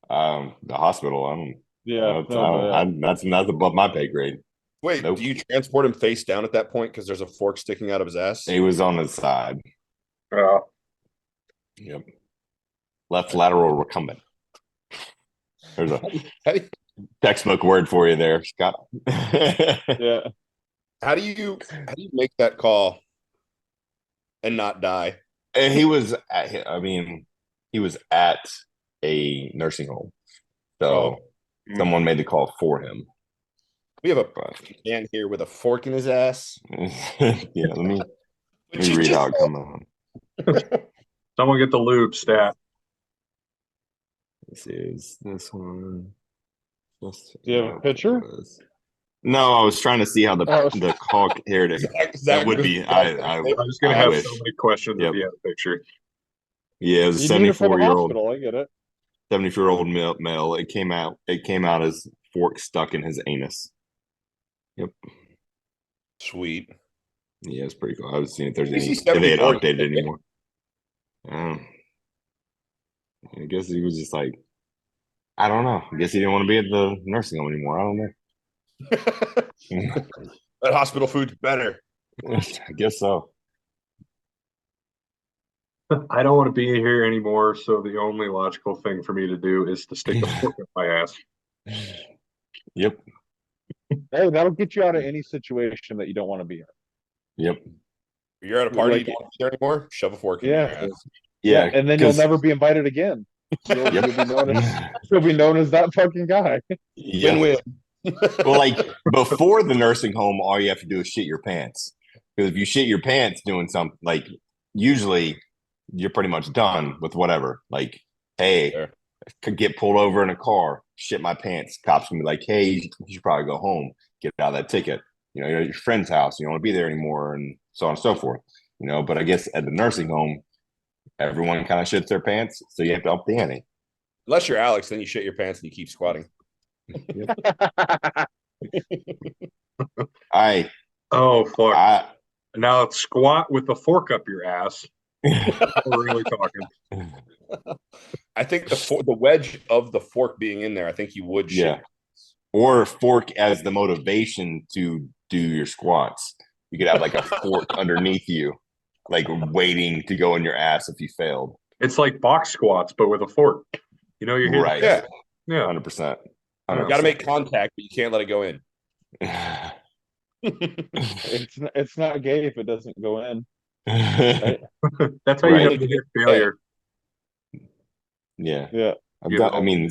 The hospital. Yeah. No, that's above my pay grade. Wait, Nope. do you transport him face down at that point because there's a fork sticking out of his ass? He was on his side. Uh, Yep. Left lateral recumbent. There's a How do textbook word for you there, Scott. yeah. how do you make that call and not die? And he was at a nursing home. So someone made the call for him. We have a But man here with a fork in his ass. yeah, let me read how it come on. someone get the lube stat. This is this one. Do you have a picture? No, I was trying to see how the Oh. the call. Here it is. That would be. I was going to I have wish. so many questions Yep. if you had a picture. Yeah, it was a You need it for the 74-year-old hospital. I get it. 74-year-old male. It came out as fork stuck in his anus. Yep. Sweet. Yeah, it's pretty cool. I was seeing if there's He's any if they had 74. updated anymore. I guess he was just like, I don't know. I guess he didn't want to be at the nursing home anymore. I don't know. That hospital food's better. I guess so. I don't want to be here anymore, so the only logical thing for me to do is to stick a fork up my ass. Yep. Hey, that'll get you out of any situation that you don't want to be in. Yep. You're at a party, Like- you don't want to be there anymore. Shove a fork in Yeah. your ass. Yeah. And then you'll never be invited again. You'll be known as that fucking guy. Yeah. Win-win. Well, like before the nursing home, all you have to do is shit your pants. Because if you shit your pants doing something, like usually you're pretty much done with whatever. Like, hey, Sure. could get pulled over in a car, shit my pants. Cops can be like, hey, you should probably go home, get out of that ticket. You're at your friend's house, you don't want to be there anymore, and so on and so forth. But I guess at the nursing home, everyone kind of shits their pants, so you have to up the ante. Unless you're Alex, then you shit your pants and you keep squatting. Oh fuck! I Now it's squat with the fork up your ass. We're really talking. I think the wedge of the fork being in there, I think you would shit. Yeah. Or fork as the motivation to do your squats. You could have like a fork underneath you, like waiting to go in your ass if you failed. It's like box squats, but with a fork. You're hitting. Right. Yeah. Yeah. 100%. You got to make contact, but you can't let it go in. It's not gay if it doesn't go in. That's how Right. you have to get failure. Yeah. Yeah. I mean,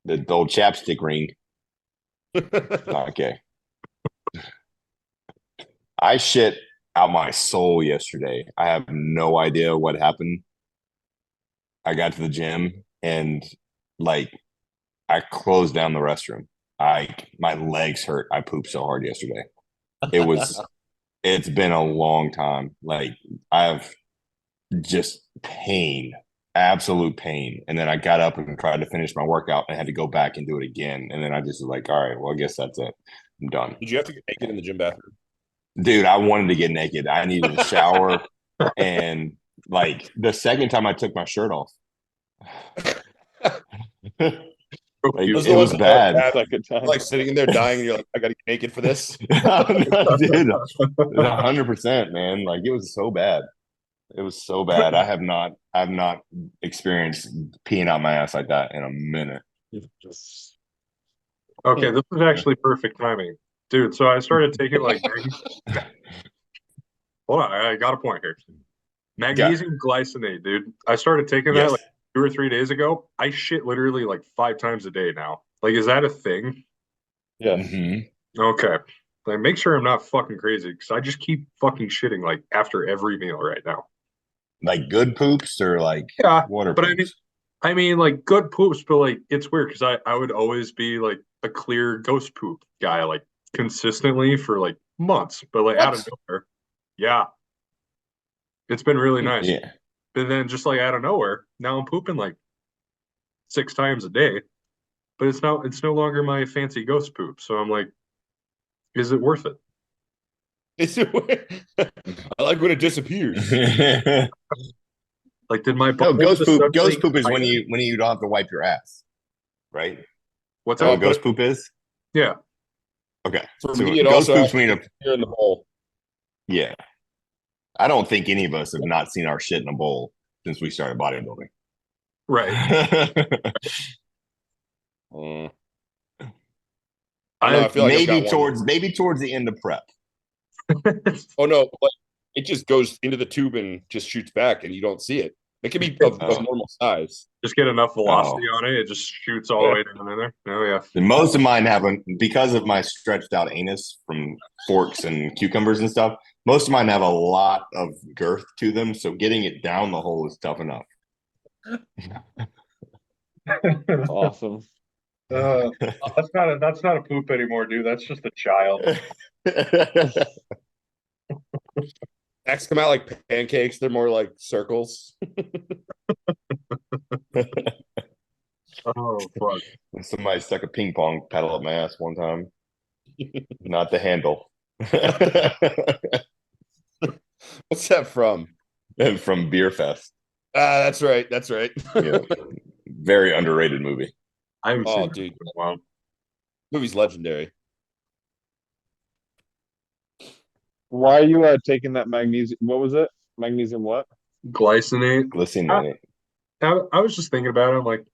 the old chapstick ring. Not okay. I shit out my soul yesterday. I have no idea what happened. I got to the gym and like I closed down the restroom. My legs hurt. I pooped so hard yesterday. It was it's been a long time. Like I've just pain, absolute pain. And then I got up and tried to finish my workout and I had to go back and do it again. And then I just was like, all right, well, I guess that's it. I'm done. Did you have to get naked in the gym bathroom? Dude, I wanted to get naked. I needed a shower. And like the second time I took my shirt off, like, Those it was bad. Second time. Like sitting in there dying, and you're like, I got to get naked for this. Dude, 100%, man. Like it was so bad. It was so bad. I've not experienced peeing out my ass like that in a minute. Okay, this is actually perfect timing, dude. So I started taking like, hold on, I got a point here. Magnesium glycinate, dude. I started taking that like 2 or 3 days ago. I shit literally like 5 times a day now. Like, is that a thing? Yeah. Mm-hmm. Okay. Like, make sure I'm not fucking crazy because I just keep fucking shitting like after every meal right now. Like good poops or like water but poops? I mean like good poops, but like it's weird because I would always be like a clear ghost poop guy, like consistently for like months, but like out of nowhere. Yeah. It's been really nice. Yeah. But then just like out of nowhere, now I'm pooping like 6 times a day. But it's no longer my fancy ghost poop. So I'm like, is it worth it? I like when it disappears. Like, did my No, ghost poop. Ghost like, poop is when you don't have to wipe your ass, right? What's Is that that? what ghost poop is? Yeah. Okay. For So me, it ghost also poop's has when here in the bowl. yeah. I don't think any of us have not seen our shit in a bowl since we started bodybuilding. Right. I know. I feel like maybe towards the end of prep. Oh no, like it just goes into the tube and just shoots back, and you don't see it. It can be of normal size. Just get enough velocity on it; it just shoots all the way down in there. Oh yeah. And most of mine haven't because of my stretched out anus from forks and cucumbers and stuff. Most of mine have a lot of girth to them, so getting it down the hole is tough enough. Awesome. That's not a poop anymore, dude. That's just a child. Necks come out like pancakes. They're more like circles. Oh fuck. Somebody stuck a ping pong paddle up my ass one time. Not the handle. What's that from? From Beer Fest. That's right. That's right. Yeah. Very underrated movie. I haven't seen dude. that in a while. Movie's legendary. Why are you taking that magnesium? What was it? Magnesium what? Glycinate. Glycinate. I was just thinking about it. I'm like,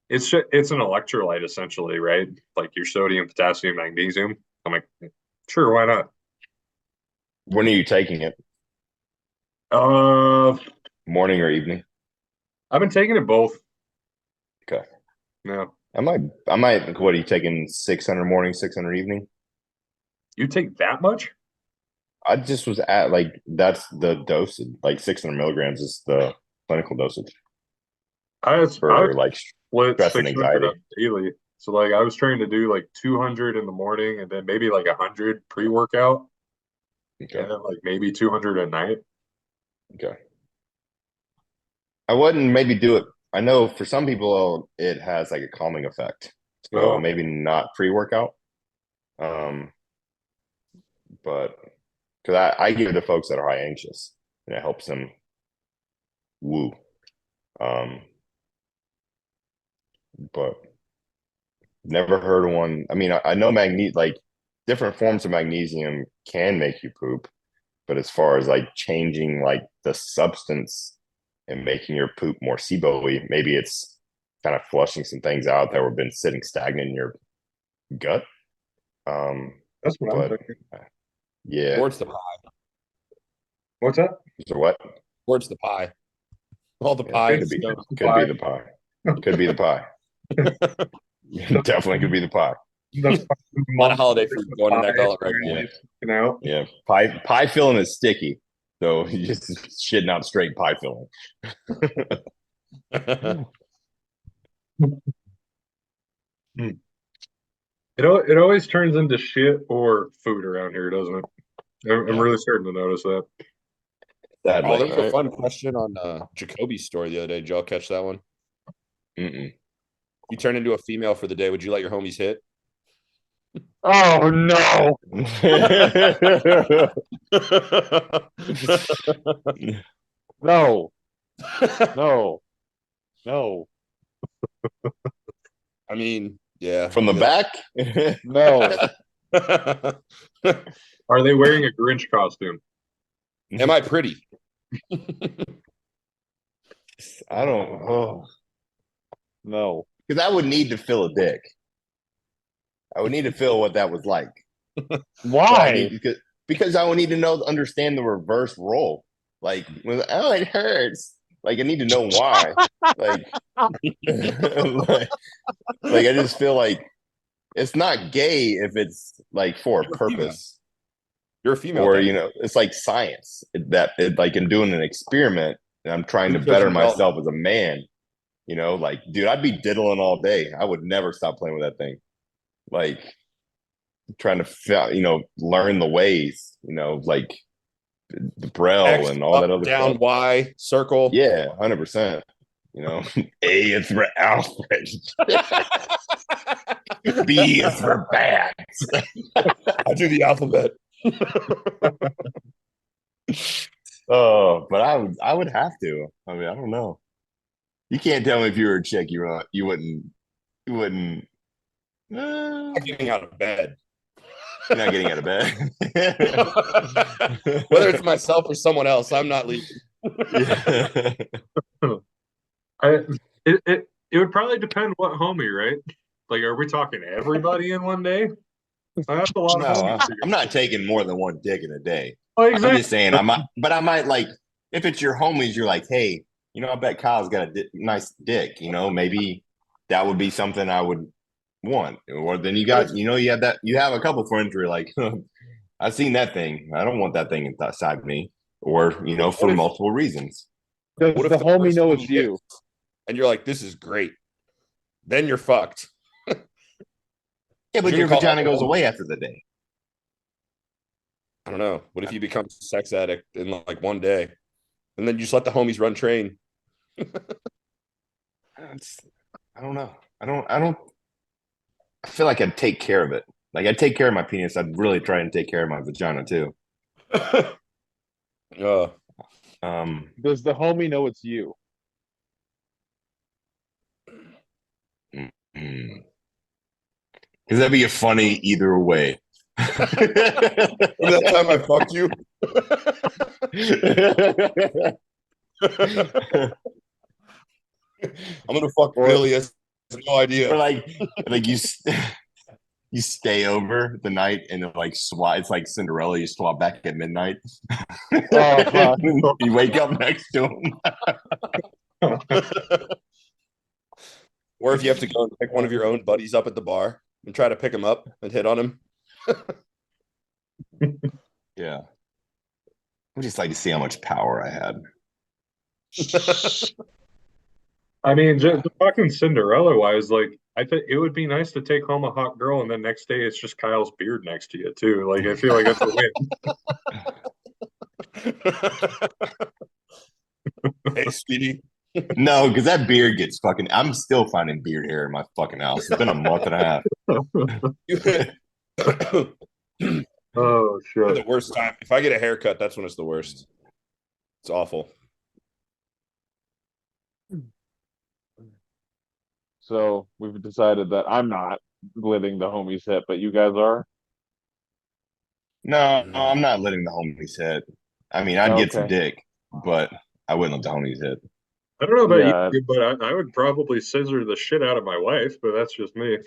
it's an electrolyte essentially, right? Like your sodium, potassium, magnesium. I'm like, sure, why not? When are you taking it? Morning or evening? I've been taking it both. Okay. Yeah. I might. What are you taking? 600 morning, 600 evening? You take that much? I just was at like that's the dosage. Like 600 milligrams is the clinical dosage for like stress and anxiety daily. So like I was trying to do like 200 in the morning and then maybe like 100 pre-workout. Okay. And then like maybe 200 at night. Okay. I wouldn't maybe do it. I know for some people it has like a calming effect. So maybe not pre-workout. But because I give it to folks that are high anxious and it helps them woo. But never heard of one. I mean, I know like different forms of magnesium can make you poop, but as far as like changing like the substance and making your poop more SIBO-y, maybe it's kind of flushing some things out that have been sitting stagnant in your gut. That's what I'm thinking. Yeah. Towards the pie. What's that? So what? Towards the pie. All the pie. Could be the pie. Could be the pie. Definitely could be the pie. The A lot of holiday food going in that gullet right now. You know, Yeah. Pie filling is sticky. So you just shitting out straight pie filling. it always turns into shit or food around here, doesn't it? I'm Yeah. really starting to notice that. Oh, there was a Right? fun question on Jacoby's story the other day. Did y'all catch that one? Mm-mm. You turn into a female for the day. Would you let your homies hit? Oh no. No. No. No. I mean, yeah. From the back? No. Are they wearing a Grinch costume? Am I pretty? I don't. Oh, No. because I would need to feel a dick. I would need to feel what that was like. So Why? because I would need to understand the reverse role. Like, oh, it hurts. Like, I need to know why. Like, like I just feel like it's not gay if it's like for a purpose, You're a female. or Then. it's like science like in doing an experiment, and I'm trying to Research better and development. myself as a man. Like, dude, I'd be diddling all day. I would never stop playing with that thing. Like, trying to learn the ways, like the braille X, and all up, that other down, stuff. Y, circle. Yeah, 100%. A is for Alfred. B is for bats. I do the alphabet. Oh, but I would have to. I mean, I don't know. You can't tell me if you were a chick, you wouldn't. I'm getting out of bed. You're not getting out of bed. Whether it's myself or someone else, I'm not leaving. Yeah. It would probably depend what homie, right? Like, are we talking everybody in one day? That's a lot of No, homies. I'm not taking more than one dick in a day. Oh, I'm exactly. just saying, I might like, if it's your homies, you're like, hey, I bet Kyle's got a nice dick. Maybe that would be something I would want. Or then you got, you have a couple friends where you're like, I've seen that thing. I don't want that thing inside me. Or, for multiple reasons. Does What if the homie first know one it's you? hits and you're like, this is great? Then you're fucked. Yeah, but You're your gonna call vagina that goes homie. away after the day. I don't know. What if you become a sex addict in like one day, and then you just let the homies run train? I don't know. I don't. I feel like I'd take care of it. Like, I'd take care of my penis. I'd really try and take care of my vagina too. Does the homie know it's you? Because that'd be a funny either way. Remember that time I fucked you? I'm gonna fuck Billy. Has no idea. Or like you stay over the night and like swap. It's like Cinderella. You swap back at midnight. Oh, You wake up next to him. Or if you have to go and pick one of your own buddies up at the bar and try to pick him up and hit on him. Yeah. I just like to see how much power I had. I mean, just talking Cinderella wise, like, I think it would be nice to take home a hot girl, and then next day it's just Kyle's beard next to you too. Like, I feel like that's a win. Hey, sweetie. No, because that beard gets fucking. I'm still finding beard hair in my fucking house. It's been a month and a half. Oh shit! The worst time. If I get a haircut, that's when it's the worst. It's awful. so we've decided that I'm not letting the homies hit, but you guys are. No, I'm not letting the homies hit. I mean, I'd get some Okay. dick, but I wouldn't let the homies hit. I don't know about Yeah. you, but I would probably scissor the shit out of my wife, but that's just me.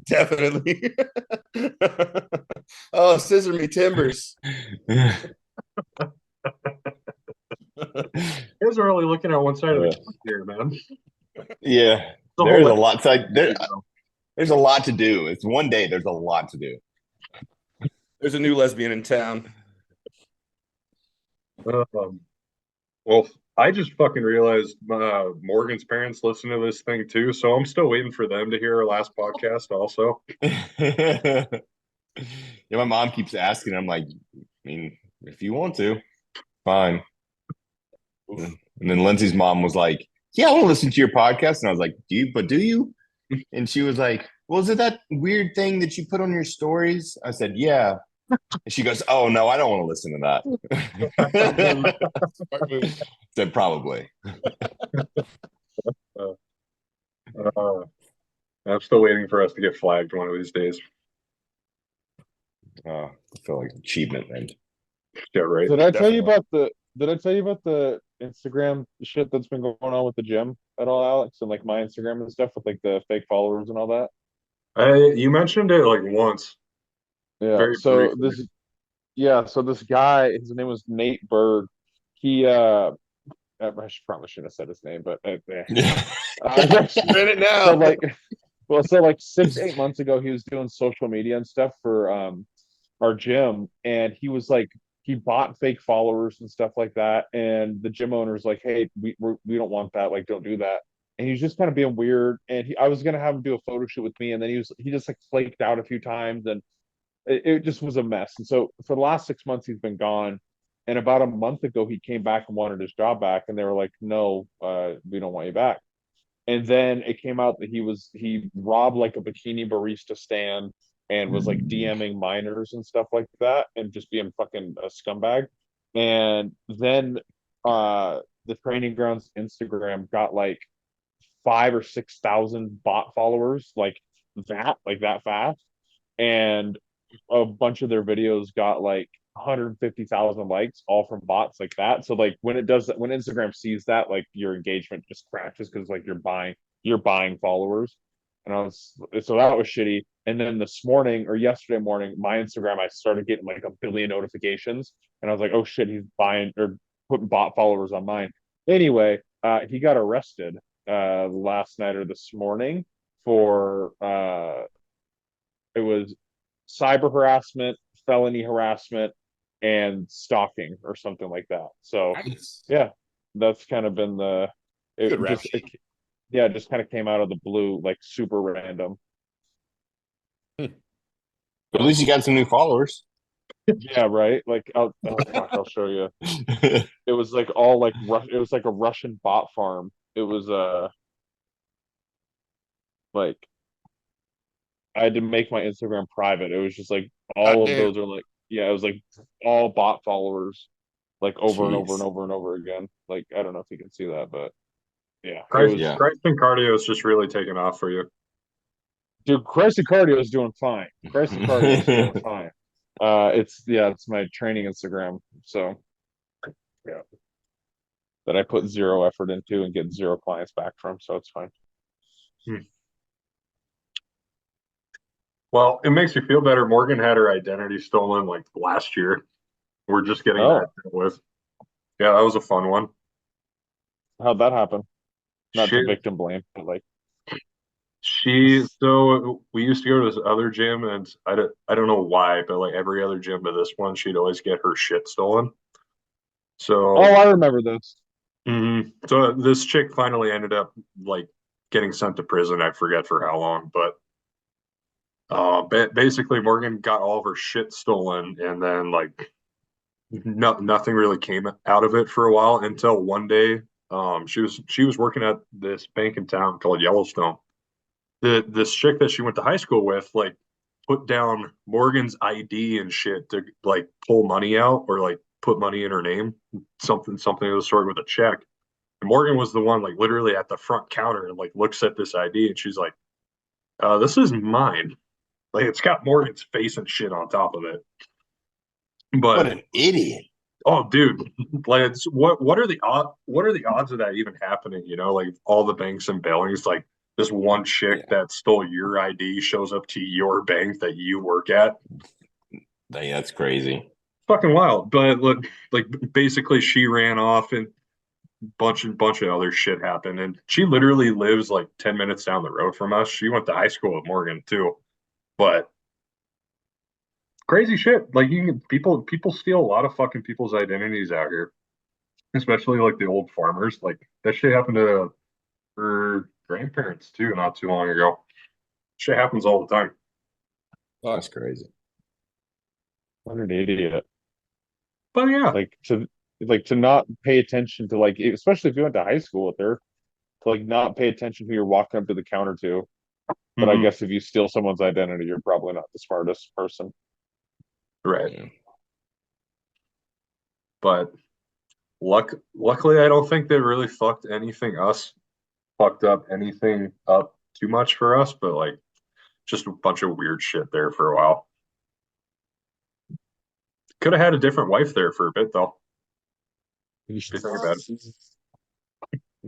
Definitely. Oh, scissor me timbers. You guys are only looking at one side of the coin here, man. Yeah. there's a lot. So there's a lot to do. It's one day. There's a lot to do. There's a new lesbian in town. Well, I just fucking realized Morgan's parents listen to this thing too, so I'm still waiting for them to hear our last podcast also. Yeah, my mom keeps asking. I'm like, I mean, if you want to, fine. And then Lindsay's mom was like, yeah, I want to listen to your podcast. And I was like, do you? And she was like, well, is it that weird thing that you put on your stories? I said, yeah. And she goes, oh, no, I don't want to listen to that. Said probably. I'm still waiting for us to get flagged one of these days. I feel like achievement, man. Yeah, right. Did I tell Definitely. you about the Instagram shit that's been going on with the gym at all, Alex? And like my Instagram and stuff with like the fake followers and all that? You mentioned it like once, Yeah. very So briefly. so this guy, his name was Nate Berg. He probably shouldn't have said his name, but Read it now. so like 6-8 months ago, he was doing social media and stuff for our gym, and he bought fake followers and stuff like that, and the gym owner's like, hey, we don't want that, like don't do that. And he's just kind of being weird, and I was gonna have him do a photo shoot with me, and then he just like flaked out a few times, and it just was a mess. And so for the last 6 months, he's been gone. And about a month ago, he came back and wanted his job back, and they were like, no, we don't want you back. And then it came out that he robbed like a bikini barista stand and was like DMing minors and stuff like that, and just being fucking a scumbag. And then the training grounds Instagram got like 5 or 6 thousand bot followers, like that fast. And a bunch of their videos got like 150,000 likes, all from bots like that. So like when it does that, when Instagram sees that, like your engagement just crashes because like you're buying followers. And so that was shitty. And then this morning or yesterday morning, my Instagram, I started getting like a billion notifications, and I was like, oh shit, he's buying or putting bot followers on mine. Anyway, he got arrested last night or this morning for it was cyber harassment, felony harassment, and stalking or something like that. So Nice. yeah, that's kind of been Good rap. it just kind of came out of the blue, like super random. At least you got some new followers. Yeah, right. Like, fuck, I'll show you. It was like it was like a Russian bot farm. It was like I had to make my Instagram private. It was just like all of those are like, yeah, it was like all bot followers, like over and over and Jeez. over and over again. Like I don't know if you can see that, but yeah, Christ, Yeah. Christ and cardio is just really taking off for you. dude, Christ Cardio is doing fine. Christ Cardio is doing fine. It's my training Instagram. So yeah, that I put zero effort into and get zero clients back from. So it's fine. Well, it makes you feel better. Morgan had her identity stolen like last year. We're just getting that dealt with. Yeah, that was a fun one. How'd that happen? Not She, to victim blame, but like so we used to go to this other gym, and I don't know why, but like every other gym but this one, she'd always get her shit stolen. So, I remember this. so this chick finally ended up like getting sent to prison. I forget for how long, but basically Morgan got all of her shit stolen, and then like nothing really came out of it for a while until one day, she was working at this bank in town called Yellowstone. This chick that she went to high school with like put down Morgan's ID and shit to like pull money out or like put money in her name, something of the sort with a check. And Morgan was the one like literally at the front counter and like looks at this ID and she's like, this is mine. Like it's got Morgan's face and shit on top of it. But what an idiot. oh dude, like it's what are the odds of that even happening? You know, like all the banks and bailings, like this one chick that stole your ID shows up to your bank that you work at. That's crazy. Fucking wild. But look, like basically she ran off and bunch of other shit happened, and she literally lives like 10 minutes down the road from us. She went to high school at Morgan too, but crazy shit. Like people steal a lot of fucking people's identities out here, especially like the old farmers. Like that shit happened to her grandparents too, not too long ago. Shit happens all the time. That's crazy. What an idiot. But yeah, To not pay attention to, like, especially if you went to high school with her, to like not pay attention who you're walking up to the counter to. But I mhm, guess if you steal someone's identity, you're probably not the smartest person. right. Yeah. But luckily, I don't think they really fucked up anything up too much for us. But like, just a bunch of weird shit there for a while. Could have had a different wife there for a bit though. You If you think about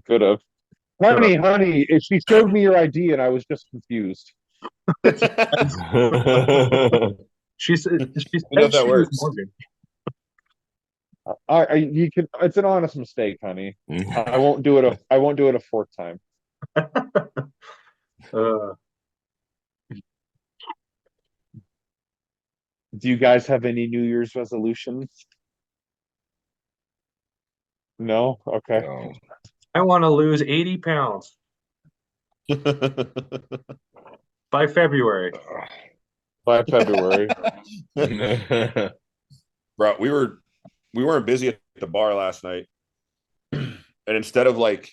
could have. it. Honey, if she showed me your ID and I was just confused. She said I know if that she was works. Morgan. You can. It's an honest mistake, honey. I won't do it. I won't do it a fourth time. Uh, Do you guys have any New Year's resolutions? No. Okay. No. I want to lose 80 pounds by February. By February. Bro, we weren't busy at the bar last night. And instead of like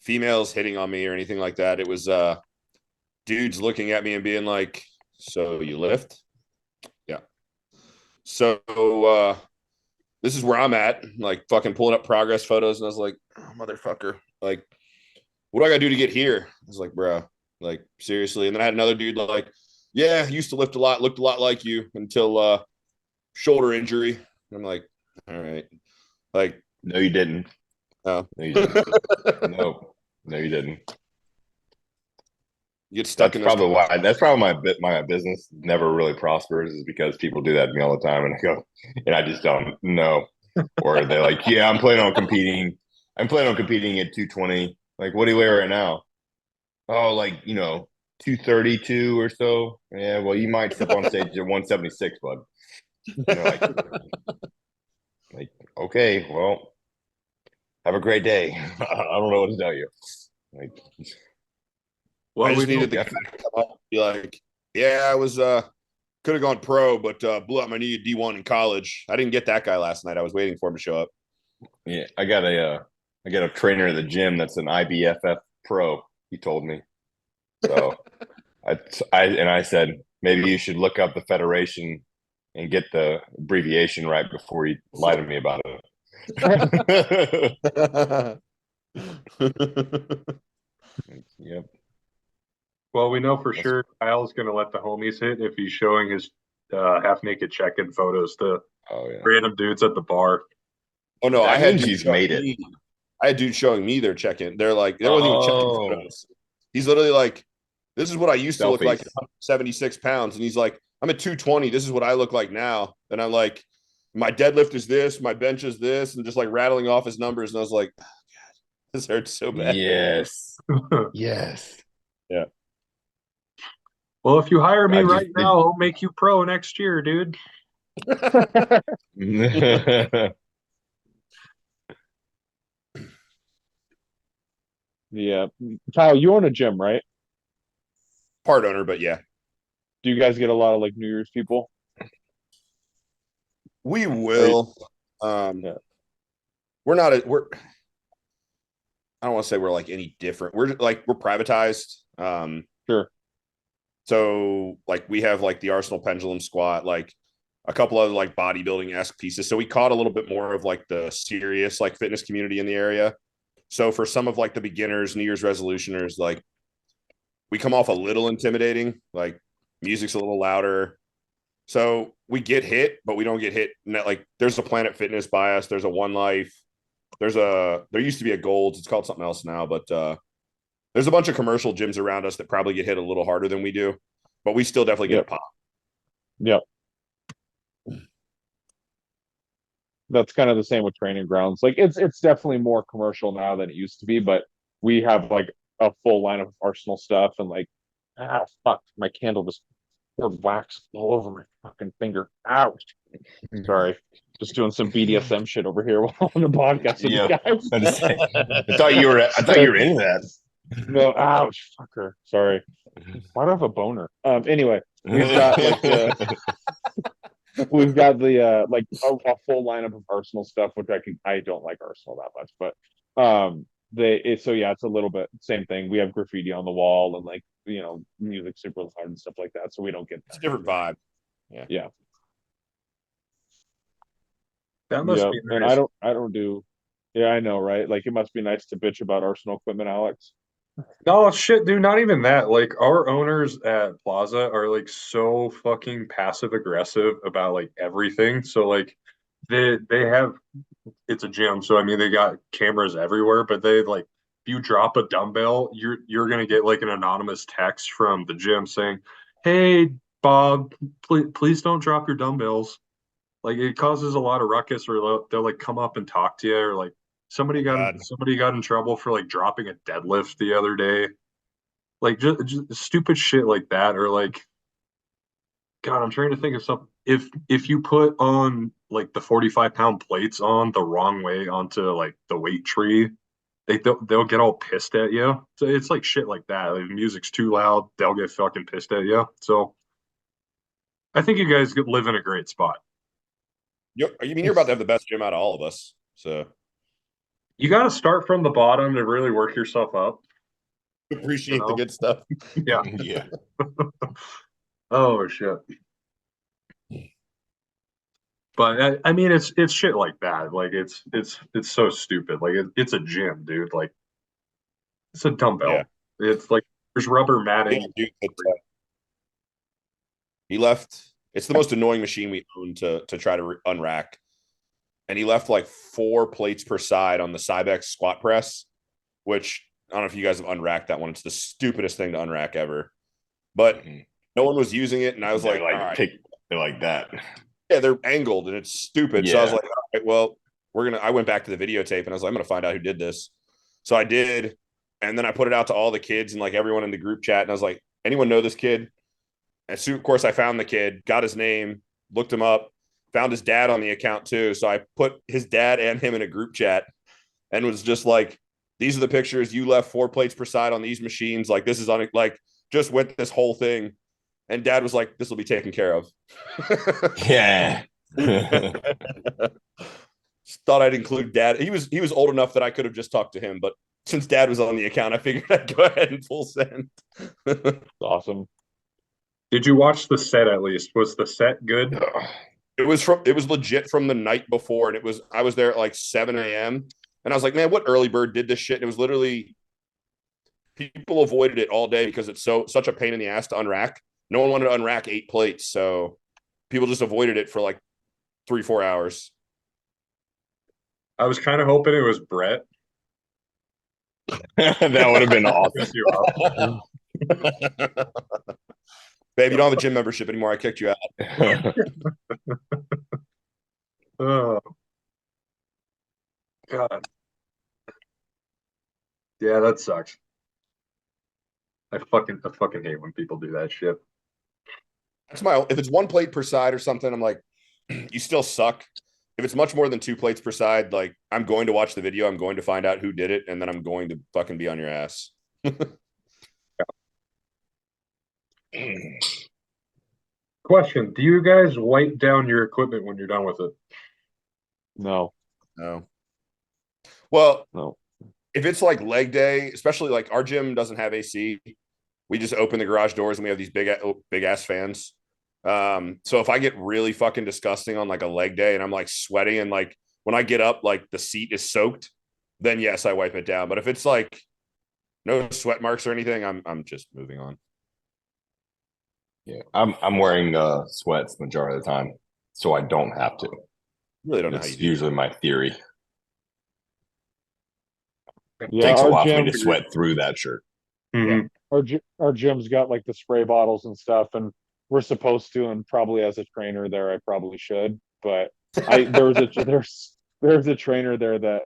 females hitting on me or anything like that, it was dudes looking at me and being like, "So you lift?" Yeah. So this is where I'm at, like fucking pulling up progress photos, and I was like, oh, motherfucker, like, what do I gotta do to get here? I was like, bro, like seriously. And then I had another dude like, yeah, used to lift a lot, looked a lot like you until shoulder injury. And I'm like, all right, like, No, you didn't. no, No, you didn't. No, no, you didn't. you get stuck That's in this. probably why. That's probably my business never really prospers is because people do that to me all the time, and I go, and I just don't know. Or they're like, yeah, I'm planning on competing. I'm planning on competing at 220. Like, what do you weigh right now? Oh, like 232 or so. Yeah, well, you might step on stage at 176, bud. And they're like, okay, well, have a great day. I don't know what to tell you. Like, Well, I we just know needed the guy to come up and be like, yeah, I was could have gone pro, but blew out my knee at D1 in college. I didn't get that guy last night. I was waiting for him to show up. yeah, I got a trainer at the gym that's an IBFF pro. He told me. So I said maybe you should look up the federation and get the abbreviation right before you lie to me about it. Yep. well, we know for sure Kyle's going to let the homies hit if he's showing his half naked check-in photos to Oh yeah. random dudes at the bar. Oh no, That means he's made it. I had dudes showing me their check-in. They're like, there wasn't even check-in Oh, photos. He's literally like, this is what I used to look like selfies. at 176 pounds. And he's like, I'm at 220. This is what I look like now. And I'm like, my deadlift is this, my bench is this, and just like rattling off his numbers. And I was like, oh, God, this hurts so bad. Yes. Yes. Yeah. Well, if you hire me I just right did- now, I'll make you pro next year, dude. Yeah. Kyle, you own a gym, right? Part owner, but yeah. Do you guys get a lot of like New Year's people? We will. Yeah. We're not a, we're I don't want to say we're like any different. We're privatized. Sure. So like we have like the Arsenal pendulum squat, like a couple other like bodybuilding-esque pieces. So we caught a little bit more of like the serious like fitness community in the area. So for some of like the beginners, New Year's resolutioners, like we come off a little intimidating, like music's a little louder. So we get hit, but we don't get hit. Like there's a Planet Fitness by us. There's a One Life. There used to be a Gold's. It's called something else now, but there's a bunch of commercial gyms around us that probably get hit a little harder than we do, but we still definitely get a pop. Yep. That's kind of the same with training grounds. Like it's definitely more commercial now than it used to be, but we have like a full line of Arsenal stuff and like fuck, my candle just poured wax all over my fucking finger. Ouch. Sorry. Just doing some BDSM shit over here while on the podcast with you Yeah, guys. I thought you were into that. No, ouch, fucker. Sorry. Why do I have a boner? Anyway, we've got like the we've got the like a full lineup of Arsenal stuff, which I don't like Arsenal that much, but so yeah, it's a little bit same thing. We have graffiti on the wall and like music super loud and stuff like that, so we don't get It's a different vibe. Yeah. Yeah. That must be And nice. I don't do. Yeah, I know, right? Like it must be nice to bitch about Arsenal equipment, Alex. No shit, dude, not even that. Like our owners at Plaza are like so fucking passive aggressive about like everything. So like they have it's a gym, so I mean they got cameras everywhere, but they like if you drop a dumbbell, you're gonna get like an anonymous text from the gym saying, "Hey Bob, please don't drop your dumbbells." Like it causes a lot of ruckus, or they'll like come up and talk to you, or like God. somebody got in trouble for like dropping a deadlift the other day, like just stupid shit like that, or like God, I'm trying to think of something. If you put on like the 45-pound plates on the wrong way onto like the weight tree, they'll get all pissed at you. So it's like shit like that. Like, if music's too loud, they'll get fucking pissed at you. So I think you guys live in a great spot. You're about to have the best gym out of all of us. So You got to start from the bottom to really work yourself up. You appreciate the know? good stuff. Yeah. Yeah. Oh shit. But I mean, it's shit like that. Like it's so stupid. Like it's a gym, dude. Like it's a Yeah. dumbbell. It's like there's rubber Yeah, matting. dude, he left. It's the most annoying machine we own to try to unrack. And he left like 4 plates per side on the Cybex squat press, which I don't know if you guys have unracked that one. It's the stupidest thing to unrack ever. But no one was using it, and I was They're like, all right. they're like that. Yeah, they're angled and it's stupid. So I was Yeah. like, all right, well, I went back to the videotape and I was like, I'm gonna find out who did this. So I did, and then I put it out to all the kids and like everyone in the group chat, and I was like, anyone know this kid? And so of course I found the kid, got his name, looked him up, found his dad on the account too. So I put his dad and him in a group chat and was just like, these are the pictures. You left 4 plates per side on these machines. Like this is on like just went this whole thing. And dad was like, this will be taken care of. Yeah. Thought I'd include dad. He was old enough that I could have just talked to him, but since dad was on the account, I figured I'd go ahead and full send. Awesome. Did you watch the set at least? Was the set good? It was legit from the night before, and I was there at like 7 a.m. and I was like, man, what early bird did this shit? And it was literally people avoided it all day because it's such a pain in the ass to unrack. No one wanted to unrack 8 plates, so people just avoided it for like 3-4 hours. I was kind of hoping it was Brett. That would have been awesome. Babe, you don't have a gym membership anymore. I kicked you out. Oh God. Yeah, that sucks. I fucking hate when people do that shit. That's if it's 1 plate per side or something, I'm like, you still suck. If it's much more than 2 plates per side, like I'm going to watch the video, I'm going to find out who did it, and then I'm going to fucking be on your ass. Question: do you guys wipe down your equipment when you're done with it? No. No. Well, No. if it's like leg day, especially like our gym doesn't have AC, we just open the garage doors and we have these big ass fans. So if I get really fucking disgusting on like a leg day and I'm like sweating and like when I get up, like the seat is soaked, then yes, I wipe it down. But if it's like no sweat marks or anything, I'm just moving on. Yeah, I'm wearing sweats majority of the time, so I don't have to. Really don't know how That's you do usually my theory. Yeah, Takes a our while for me gym, to sweat through that shirt. Mhm. our gym's got like the spray bottles and stuff, and we're supposed to, and probably as a trainer there, I probably should, but There's a trainer there that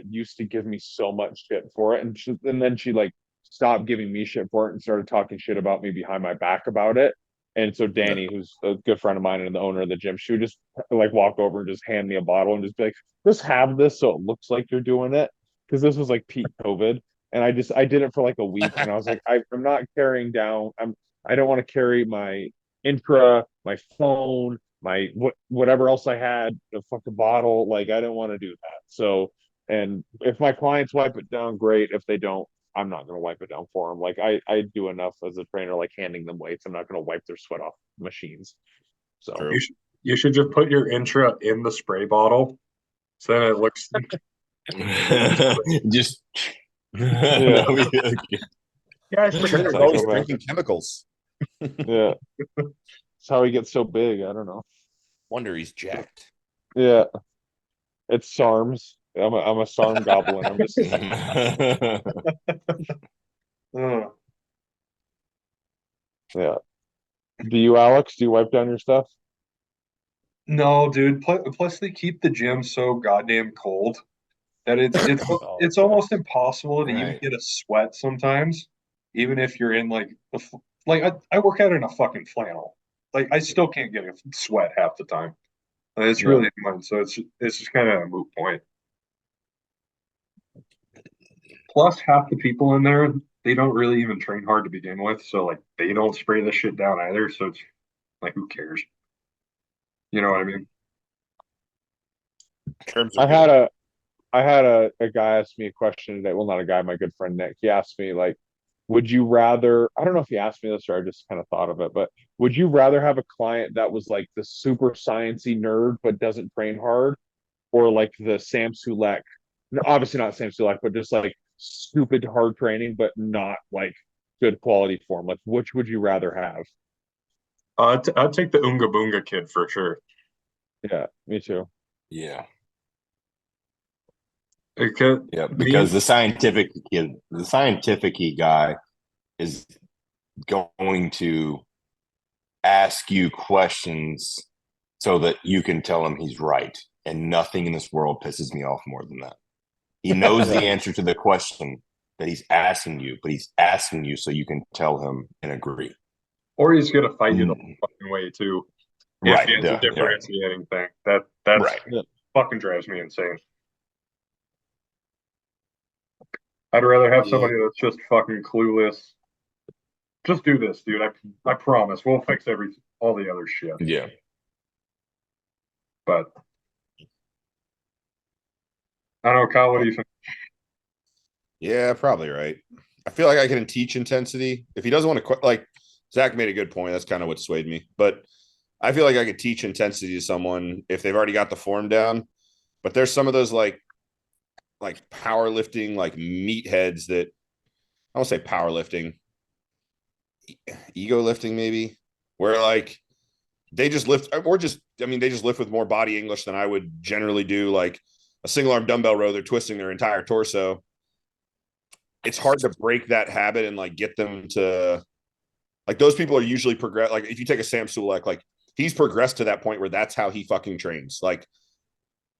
used to give me so much shit for it, and then she like stopped giving me shit for it and started talking shit about me behind my back about it. And so Yeah. Danny, who's a good friend of mine and the owner of the gym, she would just like walk over and just hand me a bottle and just be like, just have this so it looks like you're doing it. Because this was like peak COVID. And I did it for like a week and I was like, I'm not carrying down. I don't want to carry my intra, my phone, my whatever else I had, the fucking bottle. Like I didn't want to do that. So, and if my clients wipe it down, great. If they don't, I'm not going to wipe it down for them. Like I do enough as a trainer, like handing them weights. I'm not going to wipe their sweat off machines. So True. You should just put your intra in the spray bottle, so then it looks. Just yeah, Yeah, I Trainer forgot. always Psychopath. drinking chemicals. yeah. That's how he gets so big. I don't know. Wonder he's jacked. Yeah, it's SARMs. I'm a SARM goblin. I'm just Uh, yeah. Do you, Alex? Do you wipe down your stuff? no, dude. Plus, they keep the gym so goddamn cold that it's Oh, it's okay. almost impossible to even Right. get a sweat sometimes, even if you're in like like I work out in a fucking flannel. Like I still can't get a sweat half the time. And it's Yeah. really annoying. So it's just kind of a moot point. Plus, half the people in there, they don't really even train hard to begin with. So like they don't spray this shit down either. So it's like who cares? You know what I mean? Terms are I good. had a I had a guy ask me a question today. Well, not a guy, my good friend Nick. He asked me like, would you rather, I don't know if he asked me this or I just kind of thought of it, but would you rather have a client that was like the super sciencey nerd but doesn't train hard, or like the Sam Sulek, no, obviously not Sam Sulek, but just like stupid hard training but not like good quality form? Like which would you rather have? I'd take the Unga Boonga kid for sure. Yeah, me too. Yeah. Because Yeah, me, because the scientific guy is going to ask you questions so that you can tell him he's right. And nothing in this world pisses me off more than that. He knows the answer to the question that he's asking you, but he's asking you so you can tell him and agree. or he's gonna fight you the Mm, fucking way too. If Right. he has a Yeah. differentiating thing, that's Right. Yeah. fucking drives me insane. I'd rather have Yeah. somebody that's just fucking clueless. Just do this, dude. I promise we'll fix all the other shit. Yeah. But I don't know, Kyle. What do you think? Yeah, probably right. I feel like I can teach intensity. If he doesn't want to quit, like Zach made a good point. That's kind of what swayed me. But I feel like I could teach intensity to someone if they've already got the form down. But there's some of those like powerlifting, like meatheads that I won't say powerlifting, ego lifting maybe, where like they just lift or just I mean they just lift with more body English than I would generally do. Like a single arm dumbbell row, they're twisting their entire torso. It's hard to break that habit and like get them to like those people are usually progress. Like if you take a Sam Sulek, like he's progressed to that point where that's how he fucking trains. Like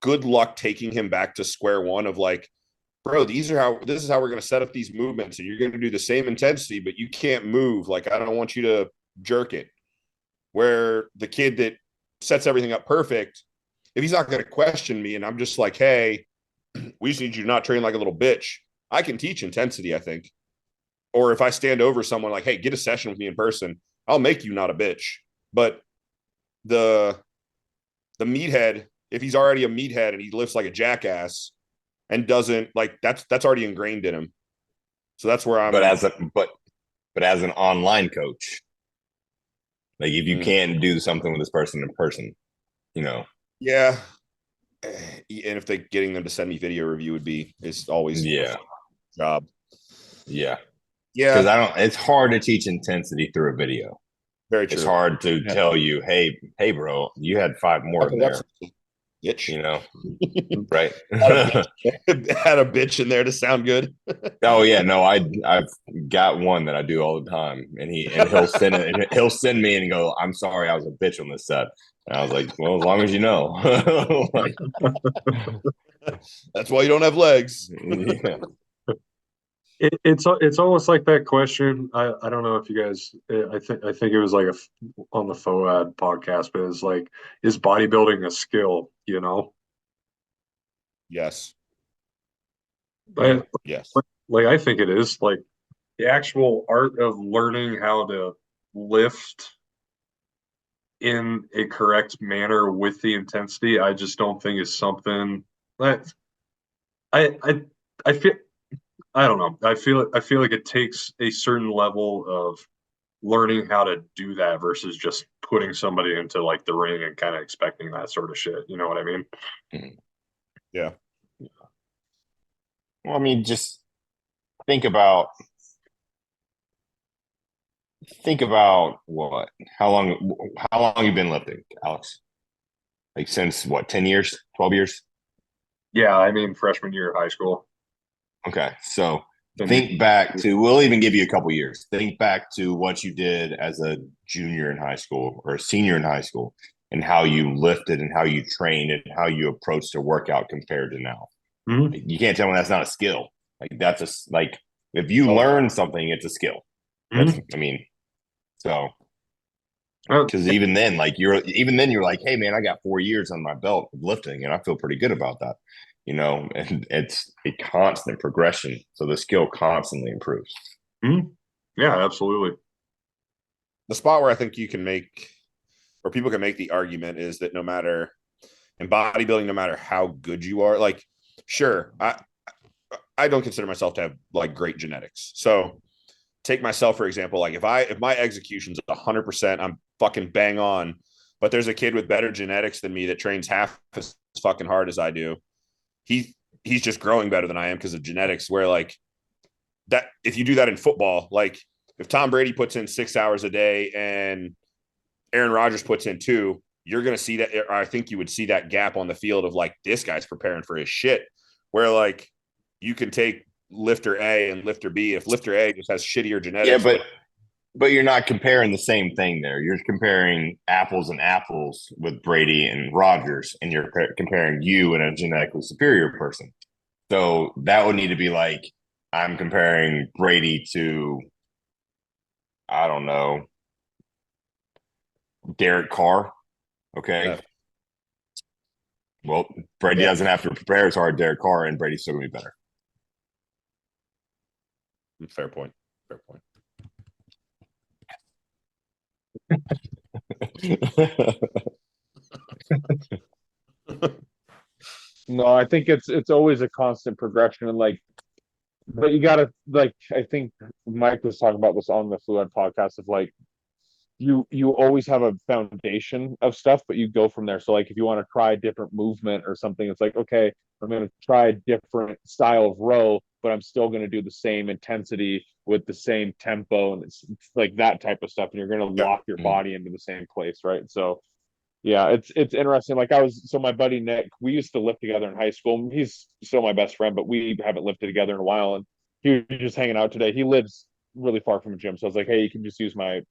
good luck taking him back to square one of like, bro, this is how we're going to set up these movements and you're going to do the same intensity, but you can't move. Like, I don't want you to jerk it. Where the kid that sets everything up perfect, if he's not going to question me and I'm just like, hey, we just need you to not train like a little bitch, I can teach intensity, I think. Or if I stand over someone like, hey, get a session with me in person, I'll make you not a bitch. But the meathead, if he's already a meathead and he lifts like a jackass and doesn't like that's already ingrained in him. So that's where I'm But as an online coach, like if you can't do something with this person in person, you know. Yeah. And if they getting them to send me video review would be is always Yeah. a job. Yeah. Because Yeah. it's hard to teach intensity through a video. Very true. It's hard to tell you, hey, bro, you had 5 more in there. Itch. You know, right? Had a bitch in there to sound good. Oh yeah, no, I've got one that I do all the time, and he'll send it, and he'll send me and go, I'm sorry, I was a bitch on this set. And I was like, well, as long as you know. Like, That's why you don't have legs. yeah. It's almost like that question. I don't know if you guys. I think it was like on the FOAD podcast, but it's like, is bodybuilding a skill? You know, Yes. I, Yes. like I think it is. Like the actual art of learning how to lift in a correct manner with the intensity, I just don't think is something that I I I feel. I don't know. I feel like it takes a certain level of learning how to do that versus just putting somebody into like the ring and kind of expecting that sort of shit. You know what I mean? Yeah. Well, I mean, just think about what? How long you been lifting, Alex? Like since what, 10 years, 12 years? Yeah, I mean freshman year of high school. Okay. So Then you, think back to, we'll even give you a couple years. Think back to what you did as a junior in high school or a senior in high school and how you lifted and how you trained and how you approached a workout compared to now. Mhm. Like, you can't tell me that's not a skill. Like like if you Oh, learn something, it's a skill. That's, Mhm. I mean, so Uh, because even then you're like, hey man, I got 4 years on my belt of lifting and I feel pretty good about that. And it's a constant progression. So the skill constantly improves. mhm. Yeah, absolutely. the spot where I think you can make, or people can make the argument is that no matter in bodybuilding, no matter how good you are, like, sure, I don't consider myself to have like great genetics. So take myself for example, like if my execution's 100%, I'm fucking bang on. But there's a kid with better genetics than me that trains half as fucking hard as I do. He's just growing better than I am because of genetics. Where like that, if you do that in football, like if Tom Brady puts in 6 hours a day and Aaron Rodgers puts in two, you're going to see that. I think you would see that gap on the field of like, this guy's preparing for his shit. Where like you can take lifter A and lifter B. If lifter A just has shittier Yeah, genetics, but you're not comparing the same thing there. You're comparing apples and apples with Brady and Rodgers, and you're comparing you and a genetically superior person. So that would need to be like, I'm comparing Brady to, I don't know, Derek Carr. Okay. Well, Brady yeah, doesn't have to prepare as hard as Derek Carr, and Brady's still going to be fair point. Fair better. No, I think it's always a constant progression, and like, but you gotta like, I think Mike was talking about this on the Fluid podcast of like, you always have a foundation of stuff, but you go from there. So like if you want to try a different movement or something, it's like, okay, I'm going to try a different style of row, but I'm still going to do the same intensity with the same tempo, and it's like that type of stuff, and you're going to Yeah. lock your body into the same place, right? So yeah, it's interesting. Like my buddy Nick, we used to lift together in high school. He's still my best friend, but we haven't lifted together in a while. And he was just hanging out today. He lives really far from a gym, so I was like, hey, you can just use my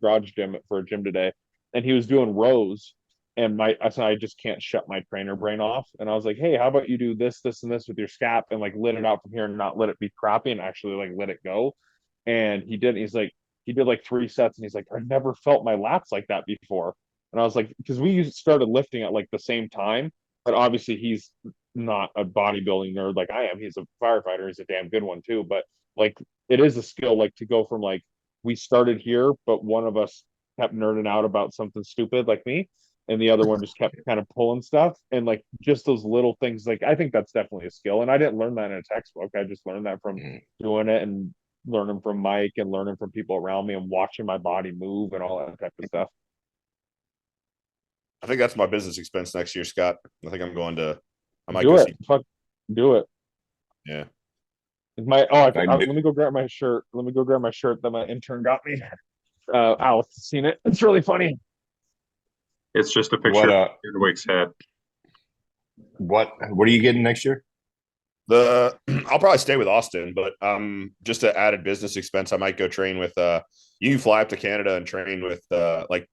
garage gym for a gym today. And he was doing rows, and I said I just can't shut my trainer brain off. And I was like, hey, how about you do this, this, and this with your scap, and like let it out from here and not let it be crappy, and actually like let it go. And he did. He's like, he did like 3 sets, and he's like, I've never felt my lats like that before. And I was like, because we started lifting at like the same time, but obviously he's not a bodybuilding nerd like I am. He's a firefighter. He's a damn good one too. But like, it is a skill, like to go from like, we started here, but one of us kept nerding out about something stupid like me, and the other one just kept kind of pulling stuff. And like, just those little things, like, I think that's definitely a skill. And I didn't learn that in a textbook. I just learned that from doing it and learning from Mike and learning from people around me and watching my body move and all that type of stuff. I think that's my business expense next year, Scott. I think I might Do go it. see. Fuck, do it. Yeah. Let me go grab my shirt. Let me go grab my shirt that my intern got me. Alice, seen it? It's really funny. It's just a What picture of Earwig's head. what are you getting next year? I'll probably stay with Austin, but just an added business expense. I might go train with you can fly up to Canada and train with like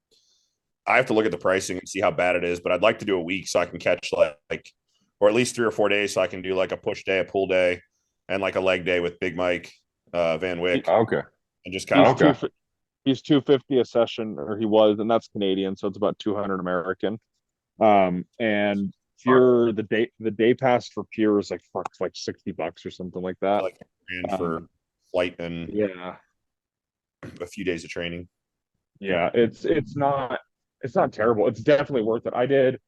I have to look at the pricing and see how bad it is, but I'd like to do a week so I can catch like or at least 3 or 4 days so I can do like a push day, a pull day, and like a leg day with Big Mike Van Wyck Okay. and just kind He's of Okay. he's 250 a session, or he was, and that's Canadian, so it's about 200 American. And Pure the day pass for Pure is like fuck, like $60 or something like that. like for flight and Yeah, a few days of training. yeah, it's not terrible. It's definitely worth it. I did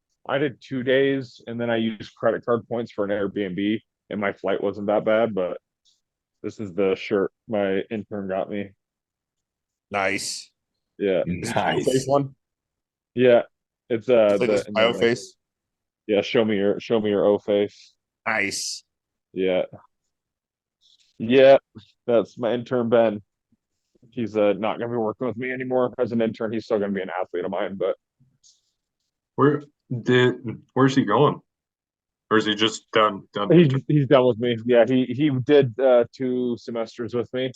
2 days, and then I used credit card points for an Airbnb, and my flight wasn't that bad. But this is the shirt my intern got me. Nice. Yeah, Face Nice. one. yeah, it's Like this and then bio like, face. yeah, show me your O face. Nice. Yeah, yeah, that's my intern Ben. He's not gonna be working with me anymore as an intern. He's still gonna be an athlete of mine, but Where where's he going? Or is he just done with he's done with me. Yeah, he did 2 semesters with me.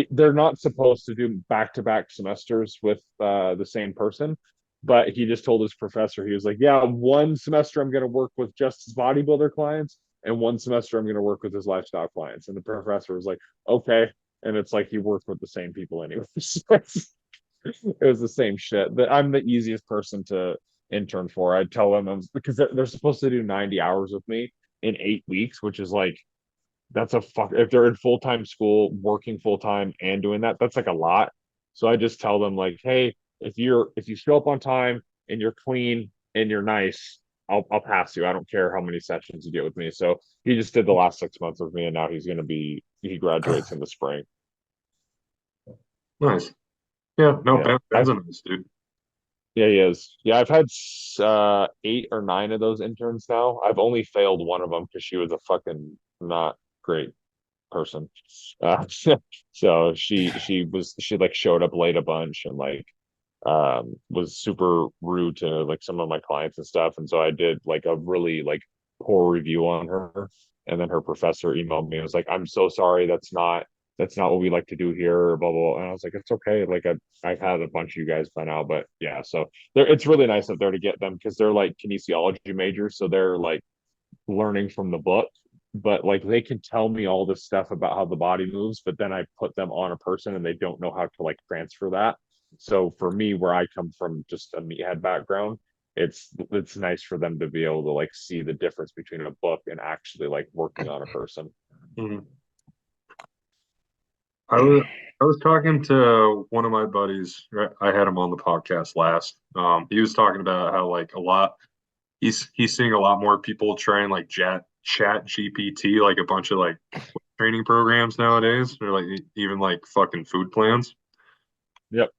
They're not supposed to do back-to-back semesters with the same person, but he just told his professor, he was like, yeah, 1 semester I'm gonna work with just his bodybuilder clients, and 1 semester I'm gonna work with his lifestyle clients. And the professor was like, okay. And it's like he worked with the same people anyway. It was the same shit. That I'm the easiest person to intern for. I'd tell them because they're supposed to do 90 hours with me in 8 weeks, which is like that's a fuck if they're in full-time school, working full-time and doing that, that's like a lot. So I just tell them like, hey, if you show up on time and you're clean and you're nice, I'll pass you. I don't care how many sessions you get with me. So he just did the last 6 months with me, and now he graduates in the spring. nice. Yeah, no, Yeah. Ben's a nice dude. Yeah, he is. Yeah, I've had 8 or 9 of those interns now. I've only failed one of them because she was a fucking not great person. Uh, so she like showed up late a bunch and like was super rude to like some of my clients and stuff. And so I did like a really like poor review on her. And then her professor emailed me and was like, I'm so sorry, that's not what we like to do here, blah blah. And I was like, it's okay. Like I've had a bunch of you guys by now, but yeah, so it's really nice up there to get them because they're like kinesiology majors, so they're like learning from the book, but like they can tell me all this stuff about how the body moves, but then I put them on a person and they don't know how to like transfer that. So for me, where I come from just a meathead background, it's nice for them to be able to like see the difference between a book and actually like working on a person. Mhm. I was talking to one of my buddies. Right, I had him on the podcast last. He was talking about how like he's seeing a lot more people trying like chat GPT, like a bunch of like training programs nowadays, or like even like fucking food plans. Yep.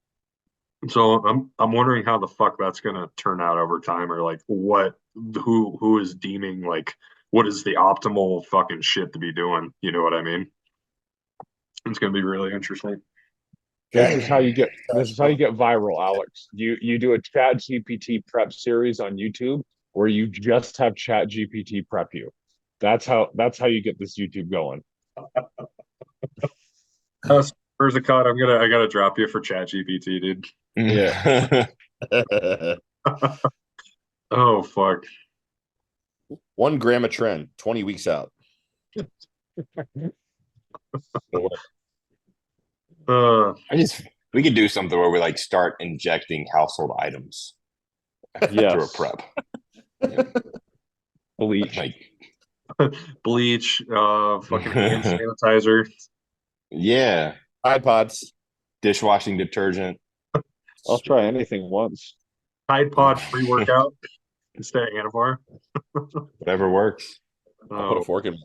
So I'm wondering how the fuck that's gonna turn out over time, or like who is deeming like what is the optimal fucking shit to be doing? You know what I mean? It's gonna be really interesting. This is how you get viral, Alex. You do a Chat GPT prep series on YouTube where you just have Chat GPT prep you. That's how you get this YouTube going. Where's the cut? I gotta drop you for Chat GPT, dude. Yeah. Oh fuck. 1 gram a trend, 20 weeks out. Uh, We could do something where we like start injecting household items through a Yes. prep. Bleach. Like bleach, fucking hand sanitizer. yeah, iPods. dishwashing detergent. I'll try anything once. Tide Pod pre-workout instead of Anavar. Whatever works. I'll put a Oh, fork in.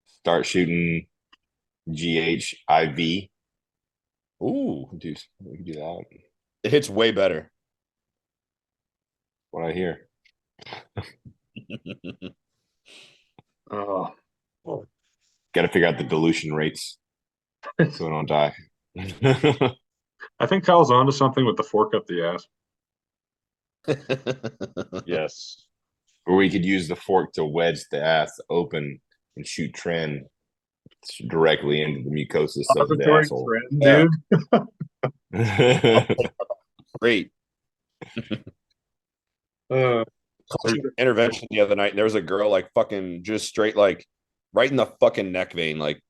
Start shooting GHIV. Ooh, We can do that. it hits way better. What I hear. oh. Got to figure out the dilution rates so we don't die. I think Kyle's onto something with the fork up the ass. Yes. Or we could use the fork to wedge the ass open and shoot trend directly into the mucosa of the Laboratory asshole. trend, Yeah. dude. Great. Uh, Intervention the other night, and there was a girl like fucking just straight like right in the fucking neck vein. Like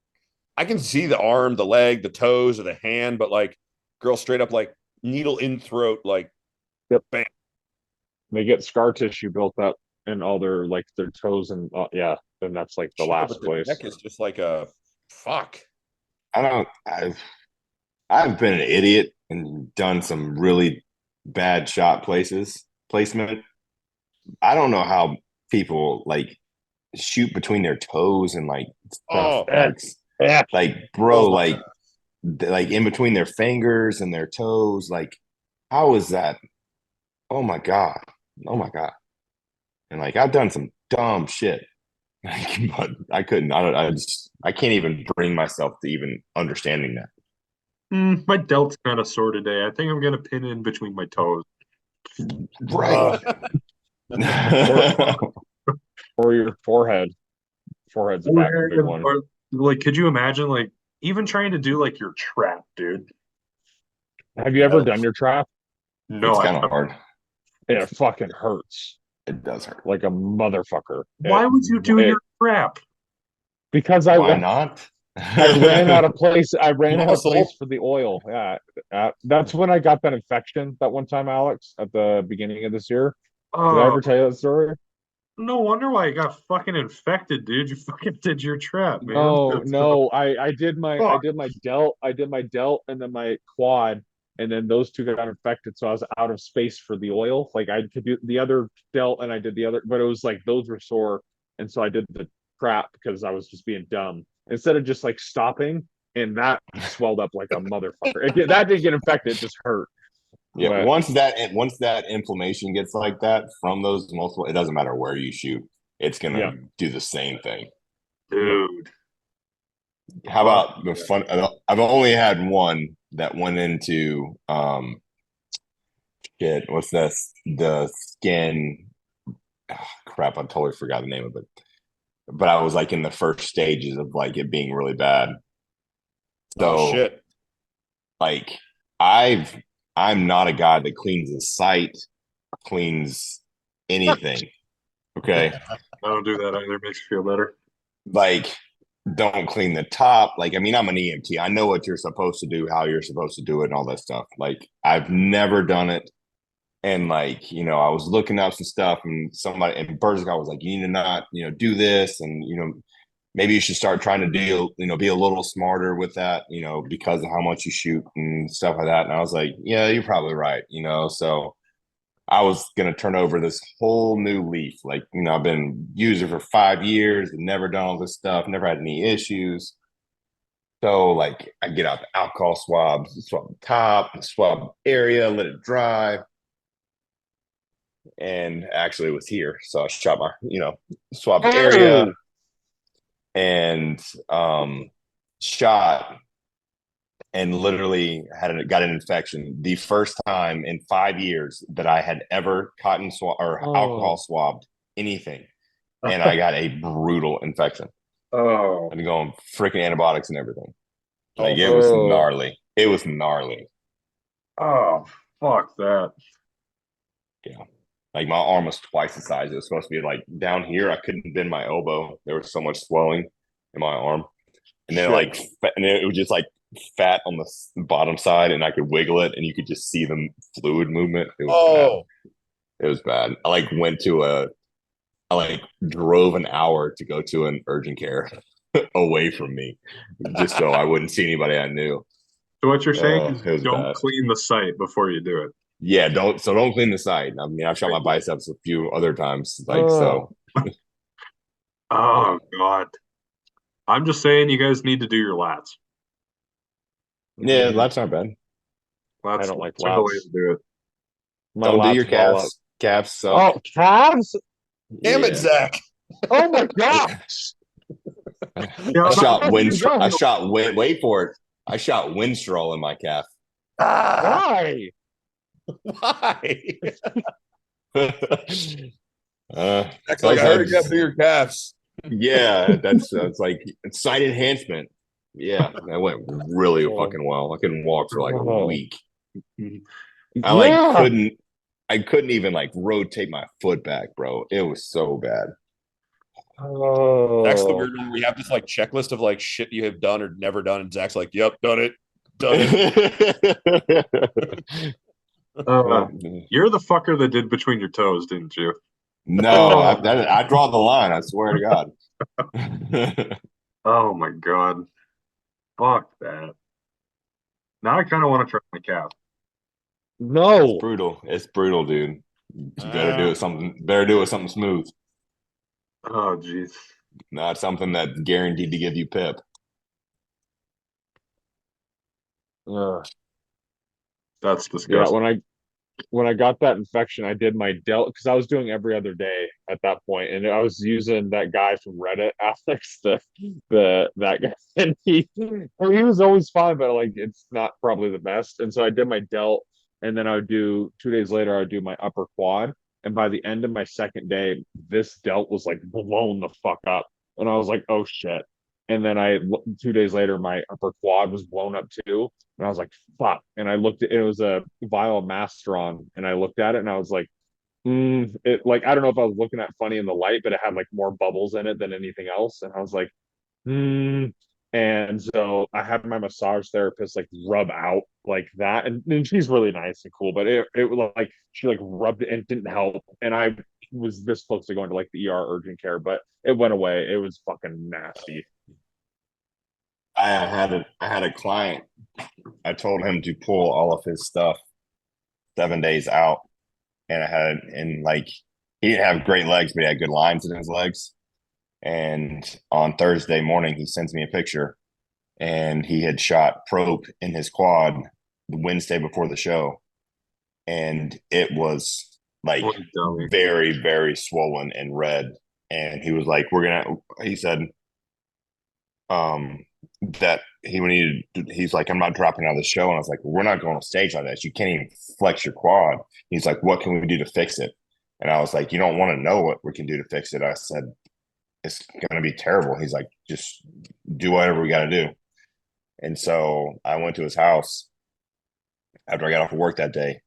I can see the arm, the leg, the toes, or the hand, but like girl straight up like needle in throat, like Yep. bam. They get scar tissue built up in all their like their toes and yeah, and that's like the Sure, last but the place. neck is just like a fuck. I've been an idiot and done some really bad shot placement. I don't know how people like shoot between their toes and like stuff Oh, like bro, oh my like in between their fingers and their toes. Like, how is that? Oh my God. Oh my God. And like I've done some dumb shit. Like, but I couldn't. I can't even bring myself to even understanding that. my delt's kind of sore today. I think I'm gonna pin in between my toes. Right. Or your forehead. Forehead's a big one. Or, like, could you imagine like even trying to do like your trap, dude? Have you ever done your trap? No, It's I kind of hard. It fucking hurts It does hurt. like a motherfucker. Why would you do your trap? Because Why not? I ran out of place. I ran out of Muscle. place for the oil. Yeah, that's when I got that infection that one time, Alex, at the beginning of this year. Did I Oh, ever tell you that story? no wonder why you got fucking infected, dude. You fucking did your trap, man. No. I did my Fuck. I did my delt and then my quad, and then those two got infected, so I was out of space for the oil. Like I could do the other delt and I did the other, but it was like those were sore, and so I did the trap because I was just being dumb instead of just like stopping, and that swelled up like a motherfucker. That didn't get infected, it just hurt. Yeah, But once that inflammation gets like that from those multiple, it doesn't matter where you shoot, it's gonna yeah, do the same thing. Dude. How about the fun? I've only had one that went into shit. What's this? The skin. Oh, crap! I totally forgot the name of it. But I was like in the first stages of like it being really bad. oh So shit. like I'm not a guy that cleans a site, cleans anything. Okay. I don't do that either. Makes me feel better. Like don't clean the top. Like, I mean, I'm an EMT. I know what you're supposed to do, how you're supposed to do it, and all that stuff. Like, I've never done it. And like, I was looking up some stuff and somebody and Berzik was like, you need to not, do this. And, maybe you should start trying to deal, be a little smarter with that, because of how much you shoot and stuff like that. And I was like, yeah, you're probably right, so I was going to turn over this whole new leaf. Like, I've been user for 5 years and never done all this stuff, never had any issues. So like I get out the alcohol swabs, swab the top, swab area, let it dry. And actually it was here. So I shot my, swabbed area and shot and literally got an infection the first time in 5 years that I had ever cotton swab or alcohol swabbed anything, and I got a brutal infection. Oh, I'm going freaking antibiotics and everything. Like Oh, it was gnarly. It was gnarly. oh, fuck that. Yeah, like my arm was twice the size. It was supposed to be like down here. I couldn't bend my elbow. There was so much swelling in my arm, and then and it was just like fat on the bottom side, and I could wiggle it, and you could just see the fluid movement. It was bad. It was bad. I like drove an hour to go to an urgent care away from me, just so I wouldn't see anybody I knew. So what you're saying is It was don't bad. clean the site before you do it. Yeah, don't clean the site. I mean, I've shot my biceps a few other times, so. Oh God. I'm just saying you guys need to do your lats. Yeah, that's not bad. I don't like That's the way lats. to do it. My Don't do your lats fall up. calves. Calves suck. Oh, calves! damn it, Zach. Oh my gosh! I shot wait for it. I shot Winstrol in my calf. Why? Why? That's like I heard you got to do your calves. Yeah, that's like sight enhancement. Yeah, that went really fucking well. I couldn't walk for like a week. I couldn't. I couldn't even like rotate my foot back, bro. It was so bad. Zach's the Oh, weird one where you have this like checklist of like shit you have done or never done, and Zach's like, "Yep, done it, done it." Uh, you're the fucker that did between your toes, didn't you? No, oh, I draw the line. I swear to God. Oh my God. Fuck that. Now I kind of want to try my calf. It's no. brutal. It's brutal, dude. You better do Uh, it something. Better do it something smooth, Oh, jeez. not something that's guaranteed to give you pip. Ugh. That's Yeah, disgusting. when I got that infection, I did my delt because I was doing every other day at that point, and I was using that guy from Reddit, Alex, the that guy, and he was always fine, but like it's not probably the best. And so I did my delt, and then I would do 2 days later, I would do my upper quad, and by the end of my second day, this delt was like blown the fuck up, and I was like, oh shit. And then 2 days later, my upper quad was blown up too. And I was like, fuck. And I looked at it, was a vial of Masteron. And I looked at it and I was like, it like I don't know if I was looking at funny in the light, but it had like more bubbles in it than anything else. And I was like, hmm. And so I had my massage therapist like rub out like that. And she's really nice and cool, but it was like she like rubbed it and it didn't help. And I was this close to going to like the ER urgent care, but it went away. It was fucking nasty. I had a client. I told him to pull all of his stuff 7 days out, and I had and like he didn't have great legs, but he had good lines in his legs. And on Thursday morning, he sends me a picture, and he had shot probe in his quad the Wednesday before the show, and it was like What a dummy. very, very swollen and red. And he was like, "We're gonna," he said, um, that he would need. He's like, "I'm not dropping out of the show," and I was like, "We're not going on stage like that. You can't even flex your quad." He's like, "What can we do to fix it?" And I was like, "You don't want to know what we can do to fix it." I said, "It's going to be terrible." He's like, "Just do whatever we got to do." And so I went to his house after I got off of work that day,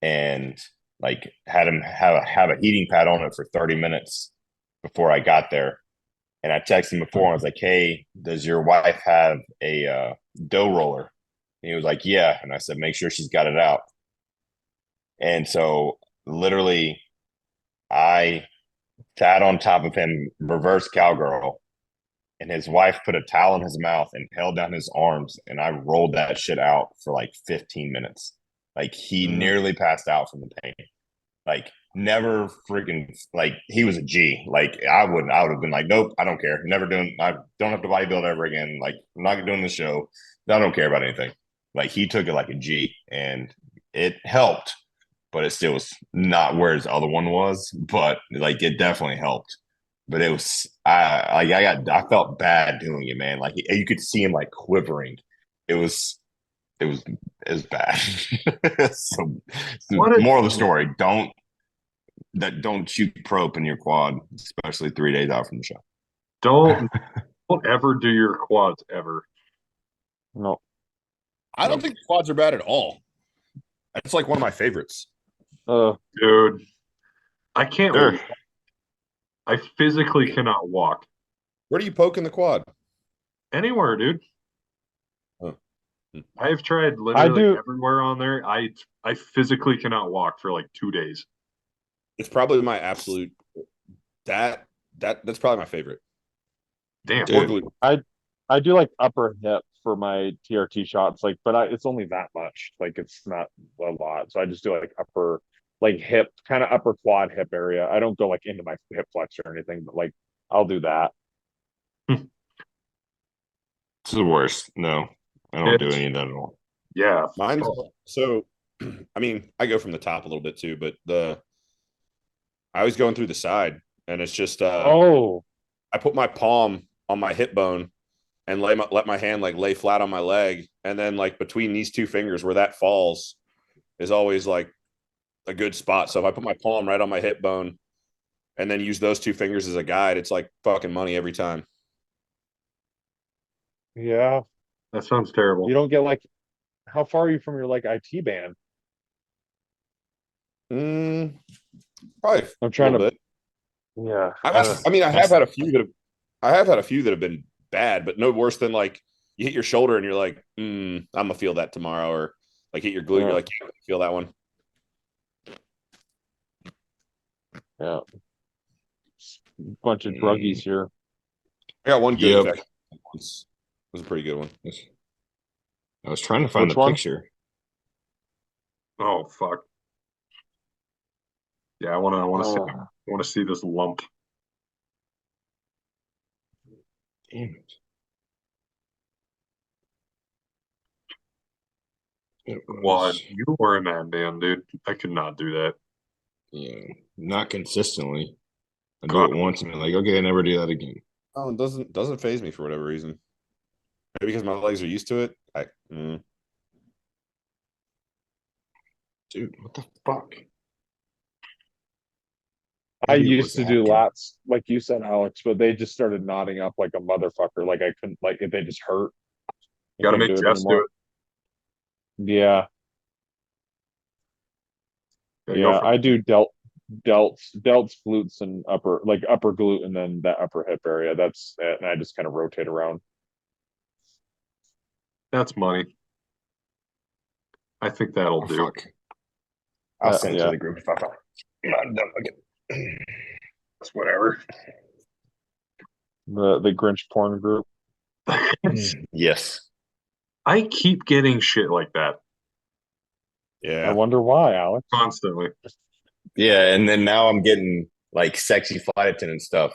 and like had him have a heating pad on it for 30 minutes before I got there. And I texted him before. And I was like, "Hey, does your wife have a dough roller?" And he was like, "Yeah." And I said, "Make sure she's got it out." And so literally, I sat on top of him, reverse cowgirl, and his wife put a towel in his mouth and held down his arms, and I rolled that shit out for like 15 minutes. Like he nearly passed out from the pain. Like never freaking like he was a G. Like I would have been like, nope, I don't care. Never doing I don't have to bodybuild ever again. Like I'm not doing the show. I don't care about anything. Like he took it like a G, and it helped, but it still was not where his other one was. But like it definitely helped. But it was I felt bad doing it, man. Like you could see him like quivering. It was it was it was bad. So What a moral of the story, don't shoot probe in your quad, especially 3 days out from the show. don't don't ever do your quads ever. No. I don't think quads are bad at all. It's like one of my favorites. Uh, Dude, I can't Sure. I physically cannot walk Where do you poke in the quad? anywhere, dude. Oh. I've tried I literally do. everywhere on there. I physically cannot walk for like 2 days. It's probably my absolute that that's probably my favorite. Damn. Or Dude, glute. I do like upper hip for my TRT shots, like, but it's only that much. Like, it's not a lot. So I just do like upper, like hip, kind of upper quad hip area. I don't go like into my hip flexor or anything, but like I'll do that. it's the worst. No, I don't do It's any of that at all. yeah. Mine's Oh, so I mean, I go from the top a little bit too, but the I was going through the side and it's just Oh, I put my palm on my hip bone and let my hand like lay flat on my leg. And then like between these two fingers where that falls is always like a good spot. So if I put my palm right on my hip bone and then use those two fingers as a guide, it's like fucking money every time. yeah. that sounds You terrible. don't get like, how far are you from your like IT band? Mm, probably I'm a trying little to. bit. Yeah. I mean, I have had a few that have been bad, but no worse than like you hit your shoulder and you're like, I'm gonna feel that tomorrow, or like hit your glute, you're like, yeah, I feel that one. Yeah. Bunch of druggies here. I got one good Yep. effect once. It was a pretty good one. I was trying to find Which the one? picture. Oh fuck. Yeah, I want to see this lump. Damn it. It Well, was, you were a madman, dude. I could not do that. yeah, not consistently. I do God. it once and I'm like, okay, I never do that again. Oh, it doesn't phase me for whatever reason. Maybe because my legs are used to it. Dude, what the fuck? I Maybe it used was to do after. lats, like you said, Alex, but they just started knotting up like a motherfucker. Like I couldn't, like they just hurt. I Got to couldn't make do it Jess do anymore. it. Yeah, Yeah, go yeah. for I do delts, glutes, and upper glute, and then that upper hip area. That's it. And I just kind of rotate around. That's money. I think that'll Oh, do. fuck. I'll send it to Yeah. the group if I find it. I'm done again. That's whatever. The Grinch porn group. Yes. I keep getting shit like that I Yeah. wonder why, Alex. constantly. Yeah, and then now I'm getting like sexy flight attendant stuff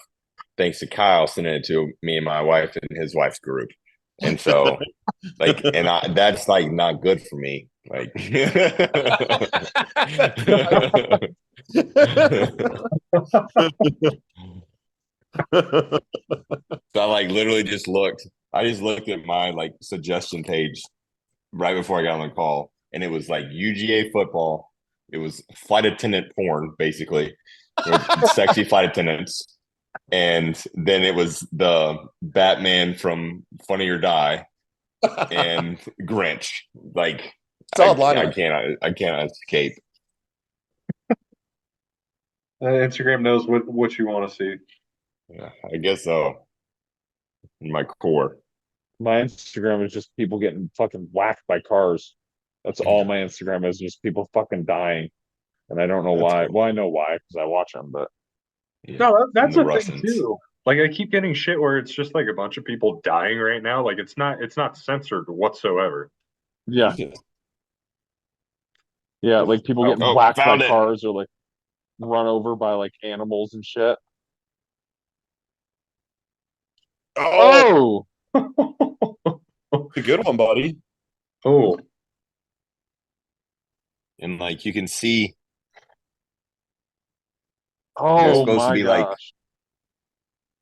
thanks to Kyle sending it to me and my wife and his wife's group. And so that's like not good for me. Like So I like literally just looked. I just looked at my like suggestion page right before I got on the call, and it was like UGA football. It was flight attendant porn, basically, with sexy flight attendants, and then it was the Batman from Funny or Die and Grinch. Like Solid lineup. I cannot escape. Instagram knows what you want to see. Yeah, I guess so. In my core. My Instagram is just people getting fucking whacked by cars. That's all my Instagram is, just people fucking dying. And I don't know That's why. cool. Well, I know why because I watch them, but Yeah. No, And that's the the thing Russians. too. Like I keep getting shit where it's just like a bunch of people dying right now. Like it's not censored whatsoever. yeah, yeah, like people getting Oh, whacked by found it. cars or like run over by like animals and shit. Oh, Oh, a good one, buddy. Oh, And like you can see they're oh supposed to my be like gosh. it's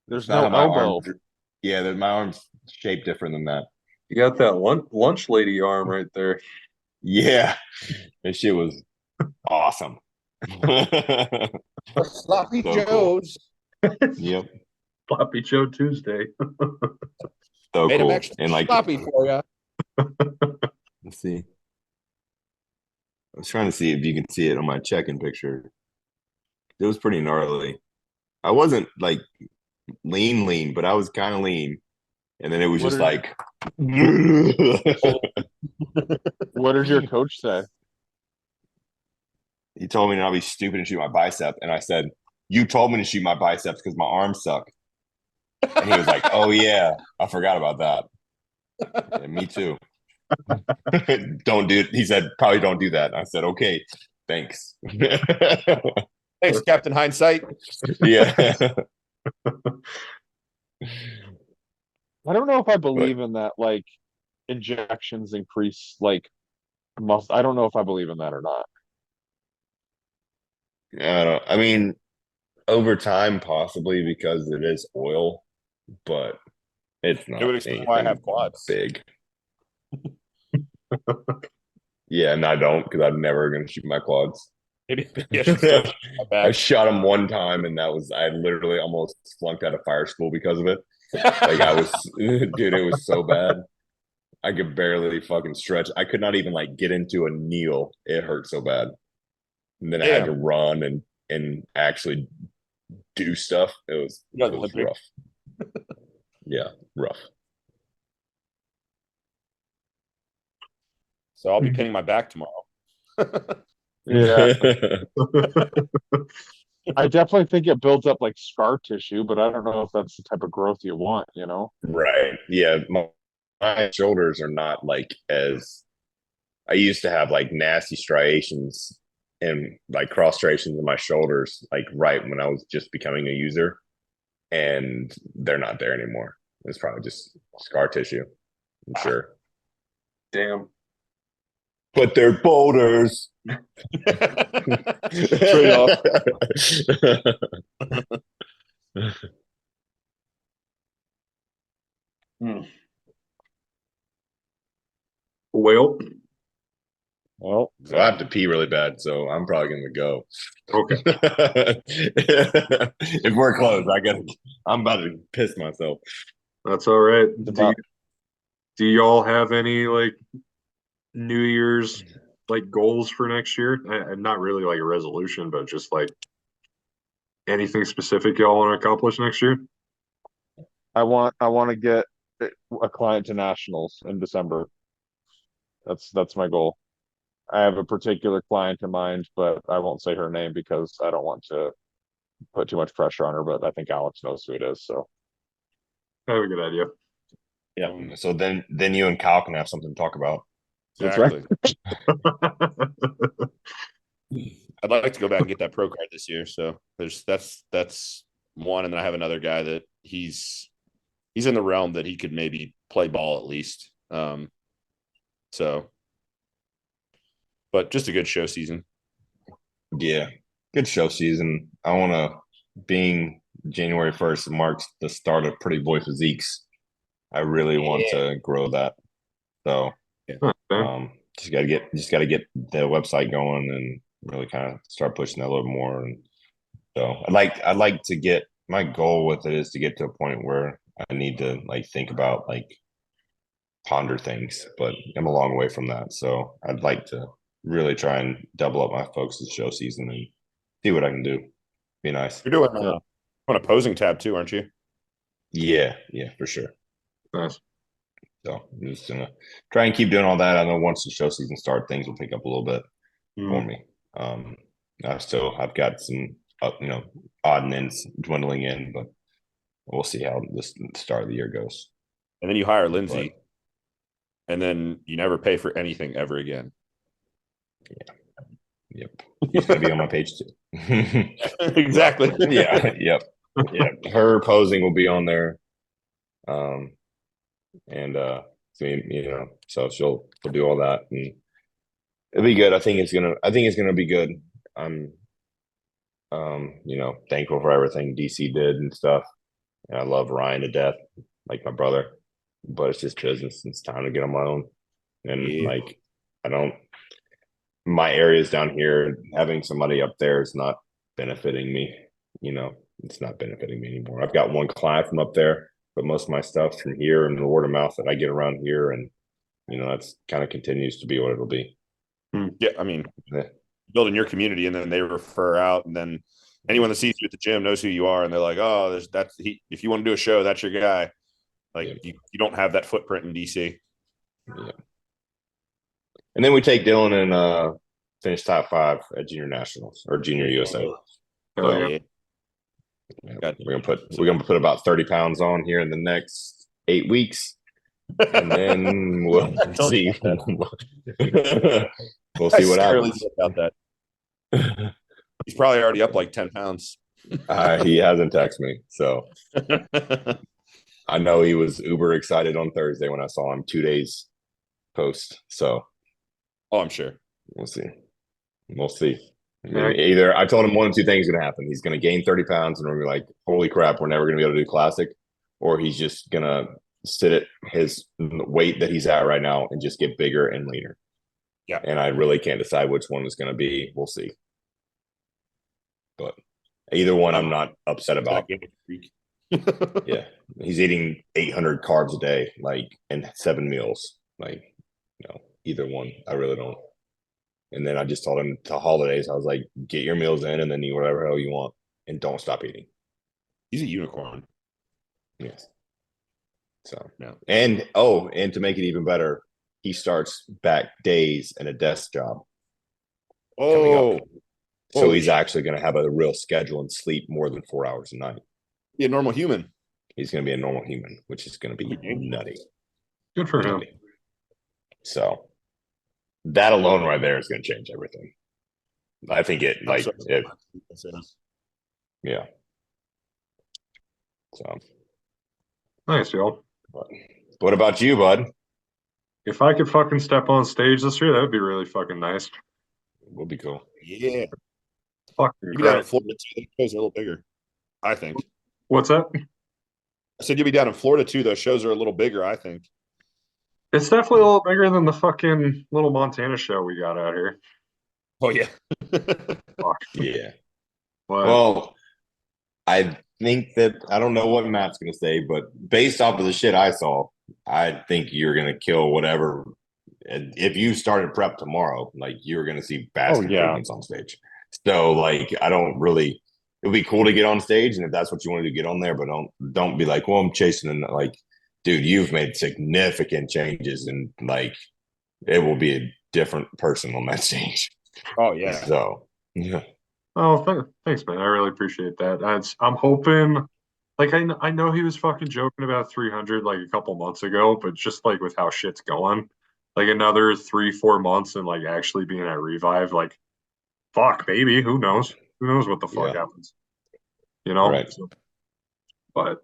There's not no how my arm. elbow. Yeah, my arm's shaped different than that. you got that lunch lady arm right there. Yeah, that shit was awesome. Sloppy So cool. Joes. Yep, Sloppy Joe Tuesday. so Made them cool. extra And like, sloppy for you. let's see. I was trying to see if you can see it on my check-in picture. It was pretty gnarly. I wasn't like lean, but I was kind of lean. And then it was What just did like, what did your coach say? he told me not to be stupid and shoot my bicep. And I said, you told me to shoot my biceps because my arms suck. And he was like, oh, yeah, I forgot about that. Yeah, me too. Don't do it. He said, probably don't do that. And I said, okay, thanks. Thanks, Captain Hindsight. Yeah. I don't know if I But believe in that, like injections increase like muscle. I don't know if I believe in that or not. I don't, I mean, over time, possibly because it is oil, but it's It would not explain why I anything have quads. big. Yeah, and I don't because I'm never going to shoot my quads. Maybe I should start my I back. shot him one time, and I literally almost flunked out of fire school because of it. Like I was, dude, it was so bad. I could barely fucking stretch. I could not even like get into a kneel. It hurt so bad. And then I had to run and actually do stuff. It was rough. Yeah, rough. So I'll be pinning my back tomorrow. Yeah. I definitely think it builds up like scar tissue, but I don't know if that's the type of growth you want, you know? Right. Yeah. My shoulders are not like as I used to have like nasty striations and like cross striations in my shoulders, like right when I was just becoming a user, and they're not there anymore. It's probably just scar tissue, I'm sure. Damn. But they're boulders. Trade off. Well, Well, So I have to pee really bad, so I'm probably gonna go. okay. If we're close, I'm about to piss myself. That's all right. about Do y'all have any like New Year's like goals for next year? And not really like a resolution, but just like anything specific y'all want to accomplish next year? I want to get a client to nationals in December. That's my goal. I have a particular client in mind, but I won't say her name because I don't want to put too much pressure on her, but I think Alex knows who it is. So I have a good idea. Yeah. So then you and Kyle can have something to talk about. that's right. I'd like to go back and get that pro card this year. So that's one, and then I have another guy that he's in the realm that he could maybe play ball at least. So, but just a good show season. Yeah. Good show season. I wanna being January 1st marks the start of Pretty Boy Physiques. I really want to grow that. So just gotta get the website going and really kind of start pushing that a little more. And so I'd like to get my goal with it is to get to a point where I need to like think about like ponder things, but I'm a long way from that. So I'd like to really try and double up my focus this show season and see what I can do. Be nice. You're doing on a posing tab too, aren't you? Yeah, for sure. Nice. So I'm just gonna try and keep doing all that. I know once the show season starts, things will pick up a little bit for me. I've got some odd and ends dwindling in, but we'll see how this start of the year goes. And then you hire Lindsay, and then you never pay for anything ever again. Yeah. Yep. He's gonna be on my page too. Exactly. Yeah. Yep. Her posing will be on there. So she'll do all that and it'll be good. I think it's gonna be good. I'm thankful for everything DC did and stuff. And I love Ryan to death, like my brother. But it's just business. It's time to get on my own. And like my areas down here, having somebody up there is not benefiting me. It's not benefiting me anymore. I've got one client from up there, but most of my stuff's from here and the word of mouth that I get around here. And, that's kind of continues to be what it'll be. Yeah. I mean, building your community and then they refer out and then anyone that sees you at the gym knows who you are. And they're like, oh, if you want to do a show, that's your guy. Like you don't have that footprint in DC. Yeah. And then we take Dylan and finish top 5 at Junior Nationals or Junior USA. Yeah. We're gonna put about 30 pounds on here in the next 8 weeks, and then we'll see. We'll see what happens. About that. He's probably already up like 10 pounds. He hasn't texted me, so I know he was uber excited on Thursday when I saw him 2 days post. So, I'm sure. We'll see. Either I told him one of two things is going to happen. He's going to gain 30 pounds and we're going to be like, holy crap, we're never going to be able to do classic. Or he's just going to sit at his weight that he's at right now and just get bigger and leaner. Yeah. And I really can't decide which one is going to be. We'll see. But either one, I'm not upset about. Yeah. He's eating 800 carbs a day, like, and 7 meals. Like, either one. I really don't And then I just told him to holidays, I was like, get your meals in and then eat whatever hell you want and don't stop eating. He's a unicorn. Yes. So, No. and to make it even better, he starts back days in a desk job. Oh, so he's actually going to have a real schedule and sleep more than 4 hours a night. Be a normal human. He's going to be a normal human, which is going to be nutty. Good for him. So that alone right there is going to change everything. I think it like it, yeah. So nice, y'all. What about you, bud? If I could fucking step on stage this year, that would be really fucking nice. Would be cool. Yeah. Fucking You'll be down in Florida too. Those shows are a little bigger, I think. What's that? I said you'll be down in Florida too. Those shows are a little bigger, I think. It's definitely a little bigger than the fucking little Montana show we got out here. Oh yeah. Fuck. Yeah. But, Well, I think that I don't know what Matt's going to say, but based off of the shit I saw, I think you're going to kill whatever. If you started prep tomorrow, like you're going to see vast improvements on stage. So, like, I don't really. It would be cool to get on stage, and if that's what you want to do, get on there. But don't be like, well, I'm chasing, and like, dude, you've made significant changes, and like, it will be a different person on that stage. Oh yeah. So yeah. oh, thanks, man. I really appreciate that. I'm hoping. Like I know he was fucking joking about 300 like a couple months ago, but just like with how shit's going, like another 3-4 months and like actually being at Revive, like fuck, maybe who knows? Who knows what the fuck happens? You know? Right. So, but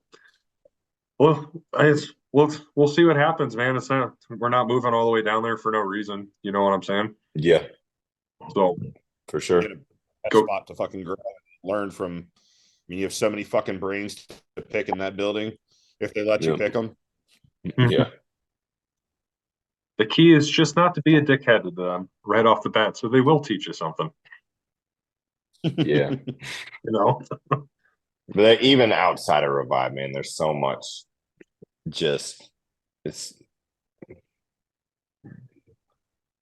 we'll see what happens, man. It's not we're not moving all the way down there for no reason. You know what I'm saying? Yeah. So for sure. That spot to fucking grow and learn from. I mean, you have so many fucking brains to pick in that building if they let you pick them. Yeah. The key is just not to be a dickhead to them right off the bat, so they will teach you something. Yeah. You know? But even outside of Revive, man, there's so much just it's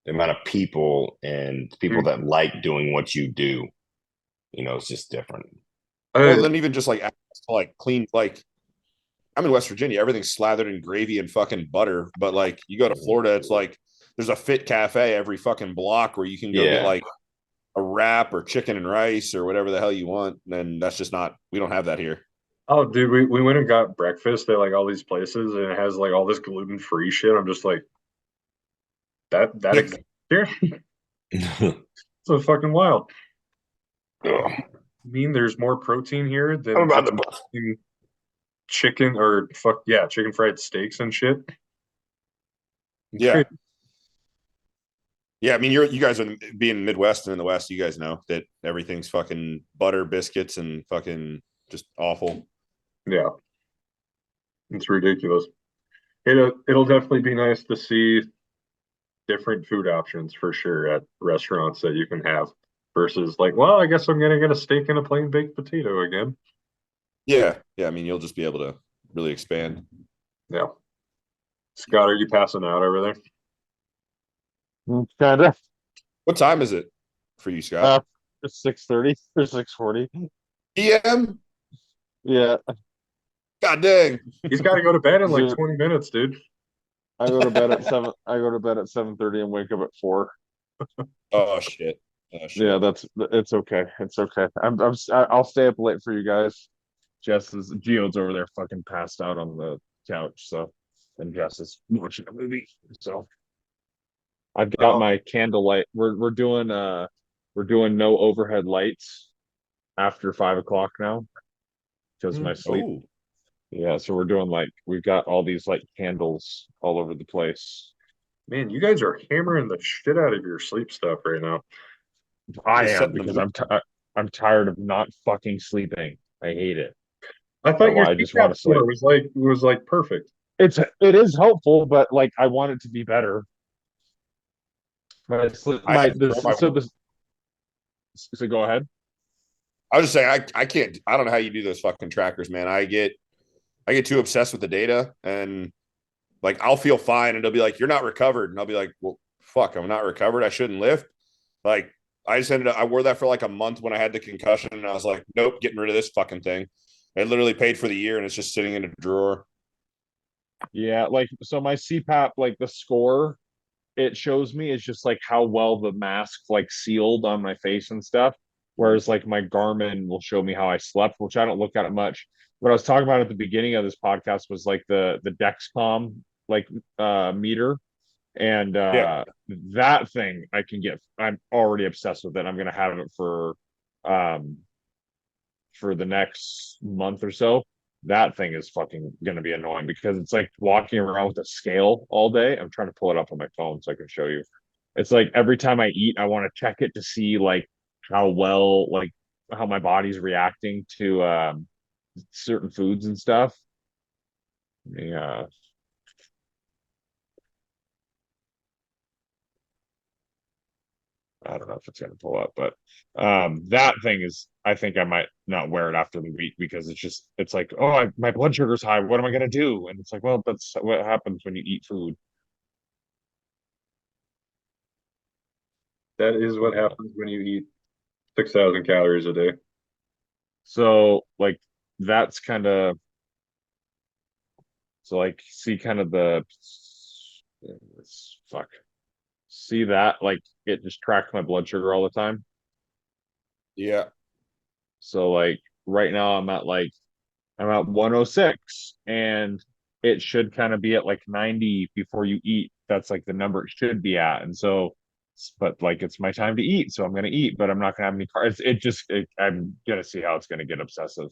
the amount of people and people that like doing what you do, you know, it's just different. Well, then even just like clean, like I'm in West Virginia, everything's slathered in gravy and fucking butter. But like you go to Florida, it's like there's a fit cafe every fucking block where you can go get like a wrap or chicken and rice or whatever the hell you want. And that's just not, we don't have that here. Oh, dude, we went and got breakfast at like all these places and it has like all this gluten-free shit. I'm just like, that here? So fucking wild. I mean, there's more protein here than about the chicken or chicken fried steaks and shit. Yeah. Yeah, I mean, you guys are being Midwest and in the West, you guys know that everything's fucking butter, biscuits, and fucking just awful. Yeah. It's ridiculous. It'll definitely be nice to see different food options for sure at restaurants that you can have versus like, well, I guess I'm gonna get a steak and a plain baked potato again. Yeah. I mean, you'll just be able to really expand. Yeah. Scott, are you passing out over there? Kinda. What time is it for you, Scott? 6:30 or 6:40 PM. Yeah. God dang. He's got to go to bed in like 20 minutes, dude. I go to bed at 7. I go to bed at 7:30 and wake up at 4. Oh shit. Yeah, it's okay. It's okay. I'll stay up late for you guys. Geode's over there fucking passed out on the couch, so and Jess is watching a movie. So I've got my candlelight. We're doing no overhead lights after 5 o'clock now because my sleep. Oh. Yeah, so we're doing we've got all these candles all over the place. Man, you guys are hammering the shit out of your sleep stuff right now. I am because I'm tired of not fucking sleeping. I hate it. I thought your I just want to sleep. was like perfect. It is helpful, but I want it to be better. So go ahead. I was just saying I can't. I don't know how you do those fucking trackers, man. I get too obsessed with the data, and like I'll feel fine, and they'll be like, "You're not recovered," and I'll be like, "Well, fuck, I'm not recovered. I shouldn't lift." Like I just ended up, I wore that for like a month when I had the concussion, and I was like, nope, getting rid of this fucking thing. I literally paid for the year, and it's just sitting in a drawer. Yeah, like so my CPAP, like the score it shows me is just like how well the mask like sealed on my face and stuff. Whereas like my Garmin will show me how I slept, which I don't look at it much. What I was talking about at the beginning of this podcast was like the Dexcom like meter. And Yeah. that thing I can get, I'm already obsessed with it. I'm gonna have it um for the next month or so. That thing is fucking gonna be annoying because it's like walking around with a scale all day. I'm trying to pull it up on my phone so I can show you. It's like every time I eat, I want to check it to see like how well, like how my body's reacting to certain foods and stuff. Yeah, I don't know if it's gonna pull up, but that thing is I think I might not wear it after the week because it's like, oh, my blood sugar's high. What am I gonna do? And it's like, well, that's what happens when you eat food. That is what Yeah. happens when you eat 6,000 calories a day. So like that's kind of so like see kind of the fuck see that like it just tracks my blood sugar all the time. Yeah. So like right now I'm at 106 and it should kind of be at like 90 before you eat. That's like the number it should be at. And so, but like it's my time to eat. So I'm going to eat, but I'm not going to have any carbs. I'm going to see how it's going to get obsessive.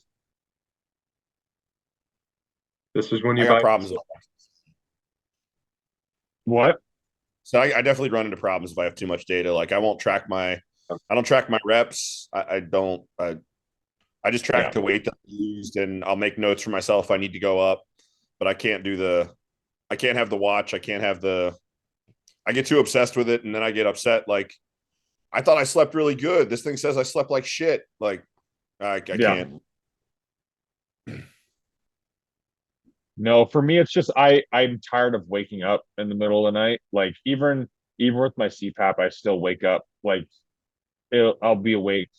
This is when I you got buy. problems. What? So I definitely run into problems if I have too much data. Like I don't track my reps. I don't. I just track Yeah. the weight that I used, and I'll make notes for myself if I need to go up. But I can't do the. I can't have the watch. I can't have the. I get too obsessed with it, and then I get upset. Like I thought I slept really good. This thing says I slept like shit. Like I Yeah. can't. No, for me, it's just I'm tired of waking up in the middle of the night. Like even with my CPAP, I still wake up like I'll wake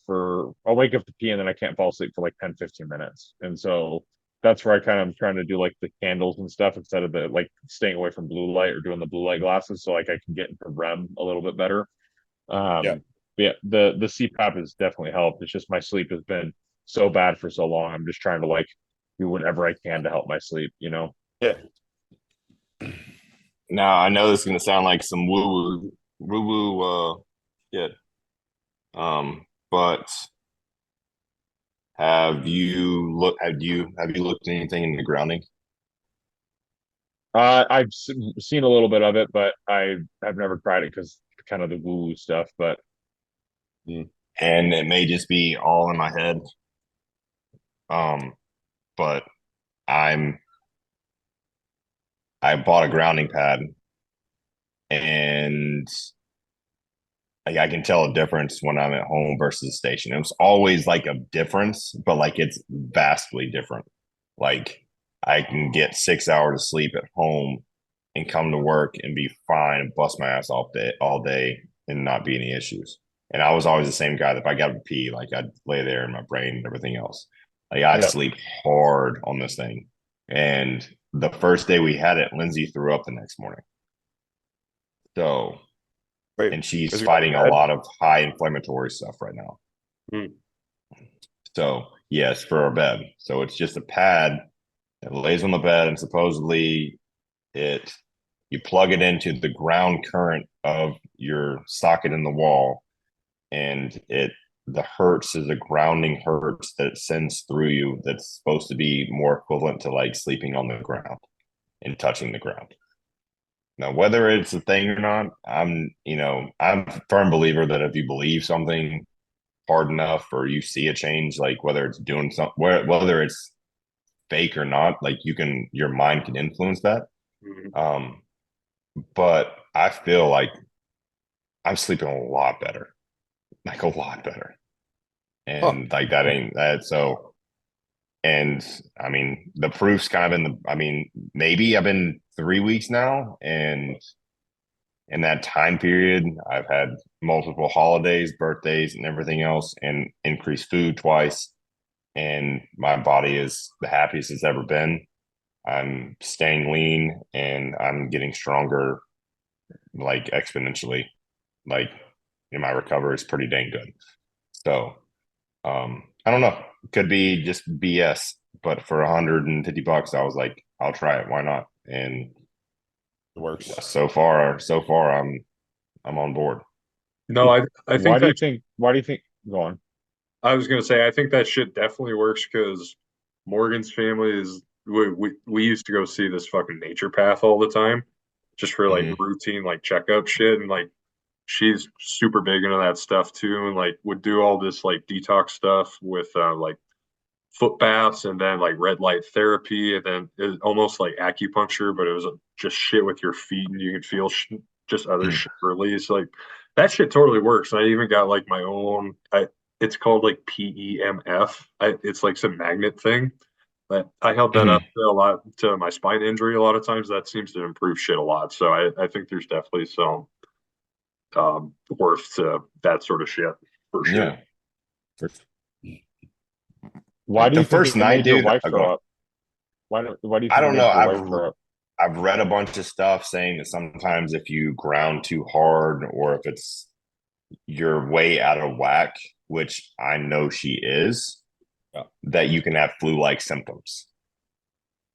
up to pee and then I can't fall asleep for like 10, 15 minutes. And so that's where I kind of am trying to do like the candles and stuff instead of the like staying away from blue light or doing the blue light glasses so like I can get into REM a little bit better. Yeah. Yeah, the CPAP has definitely helped. It's just my sleep has been so bad for so long. I'm just trying to like do whatever I can to help my sleep, you know? Yeah. Now I know this is gonna sound like some woo woo shit. But have you looked at anything in the grounding? Seen a little bit of it, but I've never tried it because kind of the woo woo stuff. But And it may just be all in my head. But I'm I bought a grounding pad and like I can tell a difference when I'm at home versus the station. It was always like a difference, but like it's vastly different. Like I can get 6 hours of sleep at home and come to work and be fine and bust my ass all day and not be any issues. And I was always the same guy that if I got to pee, like I'd lay there in my brain and everything else. Like I'd yeah, sleep hard on this thing. And the first day we had it, Lindsay threw up the next morning. So Wait. and she's Is it fighting a bad? lot of high inflammatory stuff right now. Hmm. So yes, for our bed. So it's just a pad that lays on the bed, and supposedly it you plug it into the ground current of your socket in the wall, and it the hertz is a grounding hertz that it sends through you that's supposed to be more equivalent to like sleeping on the ground and touching the ground. Now, whether it's a thing or not, I'm a firm believer that if you believe something hard enough or you see a change, like whether it's doing something, whether it's fake or not, like your mind can influence that. Mhm. But I feel like I'm sleeping a lot better, like a lot better. Huh. And like that ain't that. So, and I mean, the proof's kind of in the, I mean, maybe I've been 3 weeks now and in that time period, I've had multiple holidays, birthdays, and everything else, and increased food twice. And my body is the happiest it's ever been. I'm staying lean and I'm getting stronger, like exponentially. Like, my recovery is pretty dang good. So, I don't know. Could be just BS, but for $150, I was like, I'll try it. Why not? And It works. so far, I'm on board. No, I think that Why do you think? Go on. I was gonna say I think that shit definitely works because Morgan's family is we used to go see this fucking nature path all the time, just for like Mhm. routine like checkup shit, and like she's super big into that stuff too, and like would do all this like detox stuff with like foot baths and then like red light therapy and then it, almost like acupuncture, but it was just shit with your feet and you could feel just other Mhm. shit release. Like that shit totally works. And I even got like my own. It's called like PEMF. It's like some magnet thing. But I held that up Mhm. to a lot to my spine injury. A lot of times that seems to improve shit a lot. So I think there's definitely some worth to that sort of shit for sure. Yeah. For- Why Like do the you think first it night, made your dude, wife I throw go, up? Why do you I think it don't know. made your wife throw up? I've read a bunch of stuff saying that sometimes if you ground too hard or if it's you're way out of whack, which I know she is, Yeah. that you can have flu-like symptoms.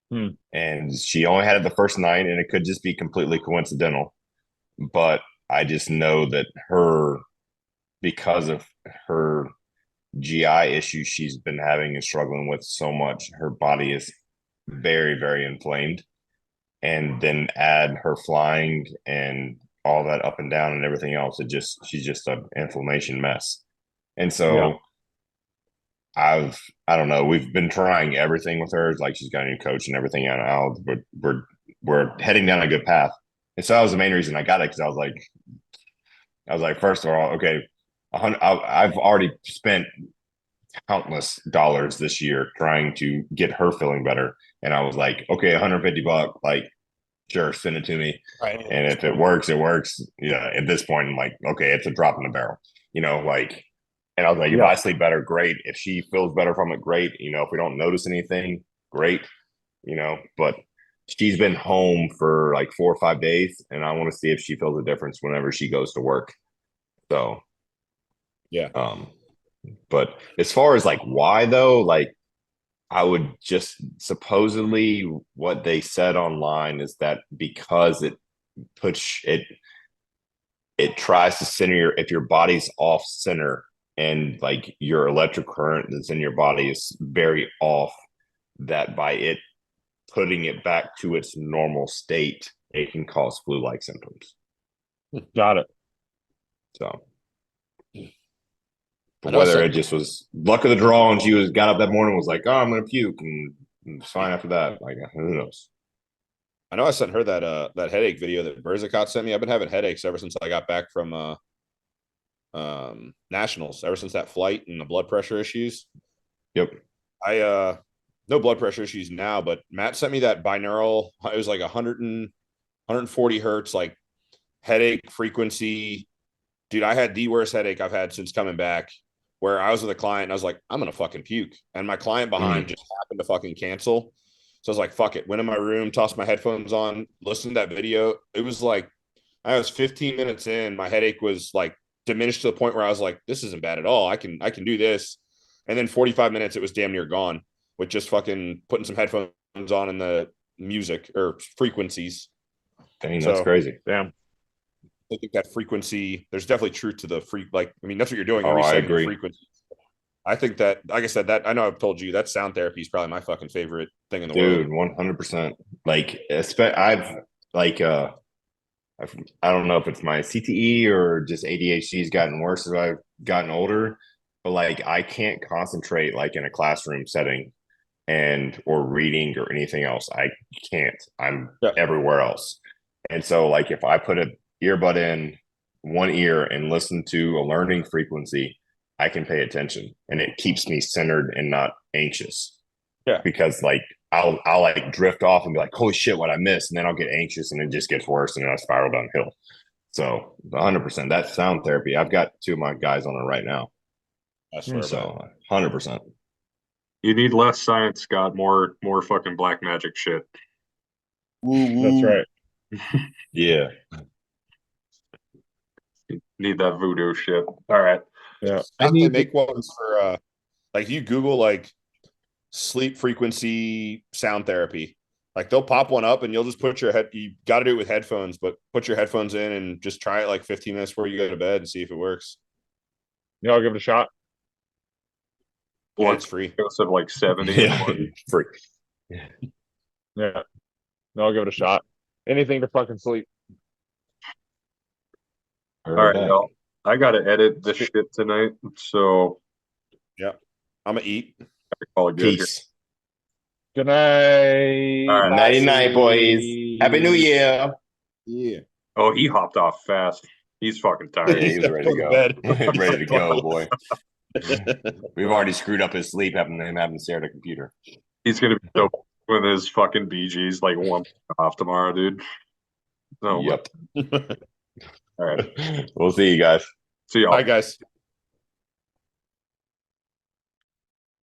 Hmm. And she only had it the first night, and it could just be completely coincidental. But I just know that because of her GI issues she's been having and struggling with so much, her body is very, very inflamed. And then add her flying and all that up and down and everything else, she's just an inflammation mess. And Yeah. so I don't know, we've been trying everything with her. Like she's got a new coach and everything out. We're heading down a good path. And so that was the main reason I got it, because I was like, first of all, okay, I've already spent countless dollars this year trying to get her feeling better. And I was like, okay, $150, like, sure, send it to me. Right. And if it works, it works. Yeah. At this point, I'm like, okay, it's a drop in the barrel, like, and I was like, if Yeah. I sleep better, great. If she feels better from it, great. If we don't notice anything, great. But she's been home for like 4 or 5 days, and I want to see if she feels a difference whenever she goes to work. So, Yeah. but as far as like why though, like I would just supposedly what they said online is that because puts it it tries to center if your body's off center and like your electric current that's in your body is very off, that by it putting it back to its normal state, it can cause flu-like symptoms. Got it. So, I but know I whether it sent just was luck of the draw and she got up that morning and was like, oh, I'm gonna puke, and it's fine after that. Like, who knows? I sent her that headache video that Berzicott sent me. I've been having headaches ever since I got back from nationals, ever since that flight and the blood pressure issues. Yep. I no blood pressure issues now, but Matt sent me that binaural. It was like 140 hertz, like headache frequency. Dude, I had the worst headache I've had since coming back, where I was with a client and I was like, I'm gonna fucking puke. And my client behind just happened to fucking cancel. So I was like, fuck it. Went in my room, tossed my headphones on, listened to that video. It was like I was 15 minutes in, my headache was like diminished to the point where I was like, this isn't bad at all. I can do this. And then 45 minutes, it was damn near gone with just fucking putting some headphones on in the music or frequencies. Dang, that's So crazy. Damn. I think that frequency, there's definitely truth to the like, I mean, that's what you're doing. You're Oh, I resetting your agree. frequency. I think that, like I said, that I know I've told you that sound therapy is probably my fucking favorite thing in the Dude, world. 100%. Like, I've like, I don't know if it's my CTE or just ADHD's gotten worse as I've gotten older, but like, I can't concentrate like in a classroom setting or reading or anything else. I can't. I'm Yeah. everywhere else. And so, like, if I put an earbud in one ear and listen to a learning frequency, I can pay attention, and it keeps me centered and not anxious. Yeah. Because like I'll like drift off and be like, holy shit, what I missed, and then I'll get anxious, and it just gets worse, and then I spiral downhill. So 100%. That's sound therapy. I've got 2 of my guys on it right now. I swear by it. So 100%. You need less science, Scott. More fucking black magic shit. That's right. Yeah. Need that voodoo shit. All right. Yeah. They make ones for like you Google like sleep frequency sound therapy. Like they'll pop one up and you'll just put your head. You got to do it with headphones, but put your headphones in and just try it like 15 minutes before you go to bed and see if it works. Yeah, I'll give it a shot. And it's free. Dose of like 70. Yeah. Free. Yeah. No, I'll give it a shot. Anything to fucking sleep. All right, y'all. I gotta edit this shit tonight, so Yeah, I'm gonna eat. I call it good here. Peace. Good night. All right. Nighty night, boys. Happy New Year. Yeah. Oh, he hopped off fast. He's fucking Yeah, tired. he was ready to go. Ready to go, boy. We've already screwed up his sleep having him having to stare at a computer. He's gonna be so with his fucking BGs like 1 off tomorrow, dude. Oh, Yep. all right. We'll see you guys. See y'all. Bye, guys.